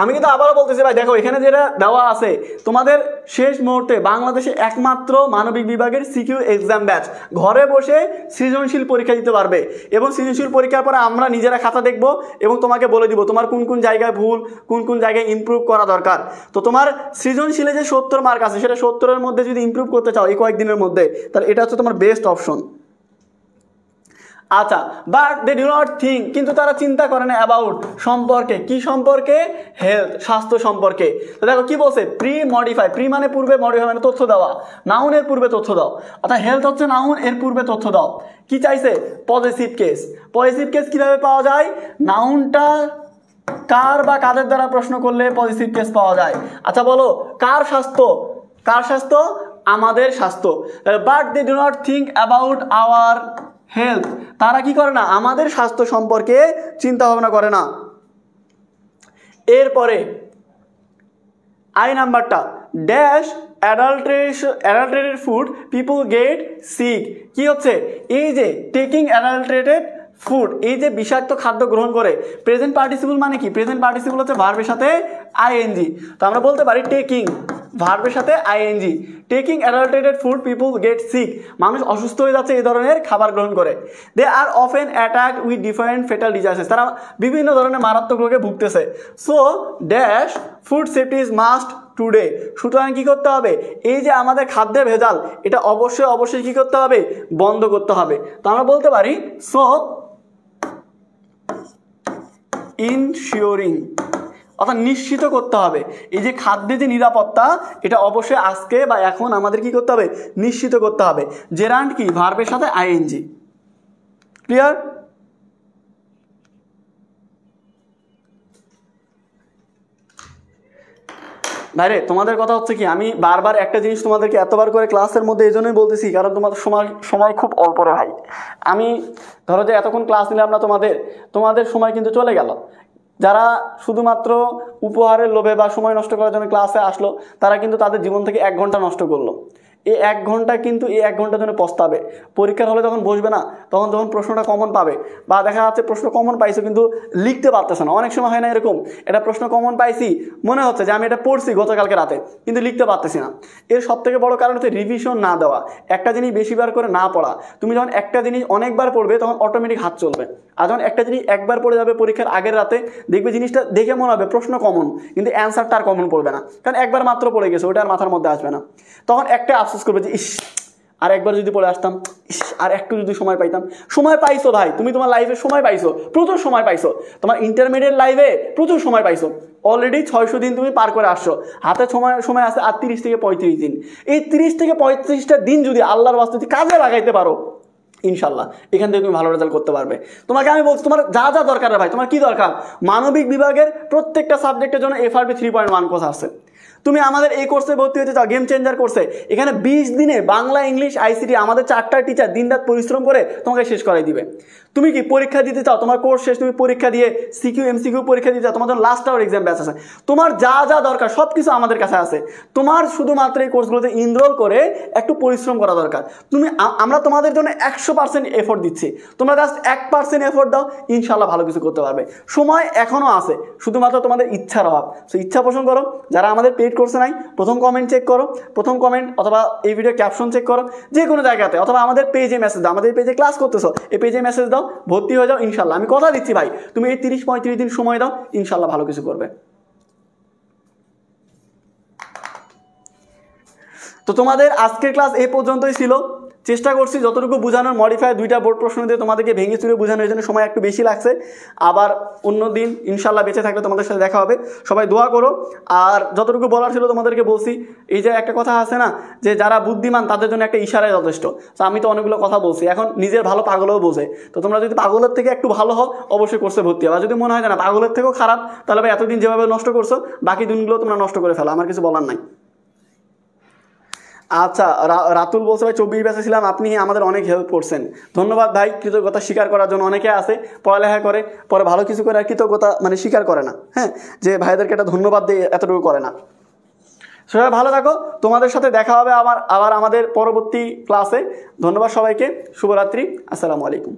আমি কিন্তু আবারও বলতেছি ভাই, দেখো এখানে যেটা দেওয়া আছে তোমাদের শেষ মুহূর্তে বাংলাদেশে একমাত্র মানবিক বিভাগের সিকিউ এক্সাম ব্যাচ, ঘরে বসে সৃজনশীল পরীক্ষা দিতে পারবে। এবং সৃজনশীল পরীক্ষার পরে আমরা নিজেরা খাতা দেখব এবং তোমাকে বলে দিব তোমার কোন কোন জায়গায় ভুল, কোন কোন জায়গায় ইমপ্রুভ করা দরকার। তো তোমার সৃজনশীলে যে 70 মার্ক আছে সেটা 70-এর মধ্যে যদি ইমপ্রুভ করতে চাও এই কয়েকদিনের মধ্যে, তাহলে এটা হচ্ছে তোমার বেস্ট অপশন। আচ্ছা, but they do not think, কিন্তু তারা চিন্তা করে না অ্যাবাউট, সম্পর্কে, কি সম্পর্কে? হেলথ, স্বাস্থ্য সম্পর্কে। তো দেখো কি বলছে? প্রি মডিফাই, প্রি মানে পূর্বে, মডিফাই মানে তথ্য দেওয়া, নাউনের পূর্বে তথ্য দাও। অর্থাৎ হেলথ হচ্ছে নাউন, এর পূর্বে তথ্য দাও। কি চাইছে? Positive case. পজিটিভ কেস কিভাবে পাওয়া যায়? নাউনটা কার বা কাদের দ্বারা প্রশ্ন করলে পজিটিভ কেস পাওয়া যায়। আচ্ছা বলো, কার স্বাস্থ্য? কার স্বাস্থ্য? আমাদের স্বাস্থ্য। But they do not think about our health, তারা কি করে না? আমাদের স্বাস্থ্য সম্পর্কে চিন্তা ভাবনা করে না। এরপরে আই নাম্বারটা, dash adulterated food people get sick. কি হচ্ছে? এই যে টেকিং অ্যাডাল্টারেটেড ফুড, এই যে বিষাক্ত খাদ্য গ্রহণ করে। প্রেজেন্ট পার্টিসিপল মানে কি? প্রেজেন্ট পার্টিসিপল হচ্ছে ভার্বের সাথে আইএনজি। তো আমরা বলতে পারি টেকিং, ভার্বের সাথে I N G, taking adulterated food people get sick, মানুষ অসুস্থ হয়ে যাচ্ছে এই ধরনের খাবার গ্রহণ করে। They are often attacked with different fatal diseases, তারা বিভিন্ন ধরনের মারাত্মক রোগে ভুগতেছে। So dash food safety is must today, সুতরাং কি করতে হবে? এই যে আমাদের খাদ্যে ভেজাল, এটা অবশ্যই অবশ্যই কি করতে হবে? বন্ধ করতে হবে। তো আমরা বলতে পারি সো ইনশিওরিং, অর্থাৎ নিশ্চিত করতে হবে এই যে খাদ্যে যে নিরাপত্তা, এটা অবশ্যই আজকে বা এখন আমাদের কি করতে হবে? নিশ্চিত করতে হবে। জেরান্ড কি? ভার্বের সাথে আইএনজি। ক্লিয়ার? ভাইরে তোমাদের কথা হচ্ছে কি, আমি বারবার একটা জিনিস তোমাদেরকে এতবার করে ক্লাসের মধ্যে এই জন্যই বলতেছি, কারণ তোমাদের সময় খুব অল্প রে ভাই। আমি ধরো যে এতক্ষণ ক্লাস নিলাম না তোমাদের সময় কিন্তু চলে গেল। যারা শুধুমাত্র উপহারের লোভে বা সময় নষ্ট করার জন্য ক্লাসে আসলো, তারা কিন্তু তাদের জীবন থেকে 1 ঘন্টা নষ্ট করলো। এই 1 ঘন্টা কিন্তু এই 1 ঘন্টার জন্য পস্তাবে। পরীক্ষার হলে যখন বসবে না, তখন প্রশ্নটা কমন পাবে, বা দেখা যাচ্ছে প্রশ্ন কমন পাইছো কিন্তু লিখতে পারতেছে না। অনেক সময় হয় না এরকম, এটা প্রশ্ন কমন পাইছি, মনে হচ্ছে যে আমি এটা পড়ছি গতকালকে রাতে, কিন্তু লিখতে পারতেছি না। এর সবথেকে বড় কারণ হচ্ছে রিভিশন না দেওয়া, একটা জিনিস বেশিবার করে না পড়া। তুমি যখন একটা জিনিস অনেকবার পড়বে তখন অটোমেটিক হাত চলবে। আর যখন একটা জিনিস একবার পড়ে যাবে পরীক্ষার আগের রাতে, দেখবে জিনিসটা দেখে মনে হবে প্রশ্ন কমন, কিন্তু অ্যান্সারটা আর কমন পড়বে না, কারণ একবার মাত্র পড়ে গেছে, ওটা আর মাথার মধ্যে আসবে না। তখন একটা আফসোস করবে যে ইস, আর একবার যদি পড়ে আসতাম, ইস আর একটু যদি সময় পাইতাম। সময় পাইছো ভাই, তুমি তোমার লাইফে সময় পাইছো, প্রচুর সময় পাইছো। তোমার ইন্টারমিডিয়েট লাইফে প্রচুর সময় পাইছো। অলরেডি 600 দিন তুমি পার করে আসছো, হাতে সময় আছে আর 30 থেকে 35 দিন। এই 30 থেকে 35টা দিন যদি আল্লাহর ওয়াস্তে কাজে লাগাইতে পারো, ইনশাল্লাহ এখান থেকে তুমি ভালো রেজাল্ট করতে পারবে। তোমাকে আমি বলছি তোমার যা যা দরকার ভাই, তোমার কি দরকার? মানবিক বিভাগের প্রত্যেকটা সাবজেক্টের জন্য FRB 3.1 কোর্স আছে। তুমি আমাদের এই কোর্সে ভর্তি হতে চাও, গেম চেঞ্জার কোর্সে, এখানে 20 দিনে বাংলা, ইংলিশ, ICT আমাদের 4টা টিচার দিনরাত পরিশ্রম করে তোমাকে শেষ করাই দিবে। তুমি কি পরীক্ষা দিতে চাও, তোমার কোর্স শেষ, তুমি পরীক্ষা দিয়ে সিকিউ এমসিকিউ পরীক্ষা দিতে চাও, তোমার জন্য লাস্ট আওয়ার এক্সাম ব্যাচ আছে, তোমার যা যা দরকার সব কিছু আমাদের কাছে আছে। তোমার শুধুমাত্র এই কোর্সগুলোতে এনরোল করে একটু পরিশ্রম করা দরকার। আমরা তোমাদের জন্য 100% এফোর্ট দিচ্ছি, তোমরা জাস্ট 1% এফোর্ট দাও, ইনশাল্লাহ ভালো কিছু করতে পারবে। সময় এখনও আছে, শুধুমাত্র তোমাদের ইচ্ছার অভাব। সো ইচ্ছা পোষণ করো। যারা আমাদের পেইড কোর্সে নাই, প্রথম কমেন্ট চেক করো, প্রথম কমেন্ট অথবা এই ভিডিও ক্যাপশন চেক করো, যে কোনো জায়গাতে, অথবা আমাদের পেজে মেসেজ দাও, আমাদের পেজে ক্লাস করতেছো, এই পেজে মেসেজ দাও, ভর্তি হয়ে যাও ইনশাল্লাহ। আমি কথা দিচ্ছি ভাই, তুমি এই 30-35 দিন সময় দাও, ইনশাল্লাহ ভালো কিছু করবে। তো তোমাদের আজকের ক্লাস এই পর্যন্তই ছিল। চেষ্টা করছি যতটুকু বোঝানোর, মডিফাই 2টা বোর্ড প্রশ্ন দিয়ে তোমাদেরকে ভেঙে চুরে বোঝানোর জন্য সময় একটু বেশি লাগছে। আবার অন্য দিন ইনশাল্লাহ বেঁচে থাকলে তোমাদের সাথে দেখা হবে। সবাই দোয়া করো। আর যতটুকু বলার ছিল তোমাদেরকে বলছি। এই যে একটা কথা আছে না, যে যারা বুদ্ধিমান তাদের জন্য একটা ইশারায় যথেষ্ট। তো আমি তো অনেকগুলো কথা বলছি, এখন নিজের ভালো পাগলও বোঝে। তো তোমরা যদি পাগলের থেকে একটু ভালো হও, অবশ্যই কোর্সে ভর্তি হবে। আর যদি মনে হয় না পাগলের থেকেও খারাপ, তাহলে ভাই এতদিন যেভাবে নষ্ট করছো বাকি দিনগুলো তোমরা নষ্ট করে ফেলো, আমার কিছু বলার নাই। আচ্ছা, রাতুল বলছে ভাই 24 ব্যাচে ছিলাম, আপনি আমাদের অনেক হেল্প করছেন। ধন্যবাদ ভাই, কৃতজ্ঞতা স্বীকার করার জন্য। অনেকে আছে পড়ালেখা করে, পরে ভালো কিছু করে আর কৃতজ্ঞতা মানে স্বীকার করে না। হ্যাঁ, যে ভাইদেরকে একটা ধন্যবাদ দিয়ে এতটুকু করে না। সবাই ভালো থাকো, তোমাদের সাথে দেখা হবে আবার আমাদের পরবর্তী ক্লাসে। ধন্যবাদ সবাইকে, শুভরাত্রি, আসসালামু আলাইকুম।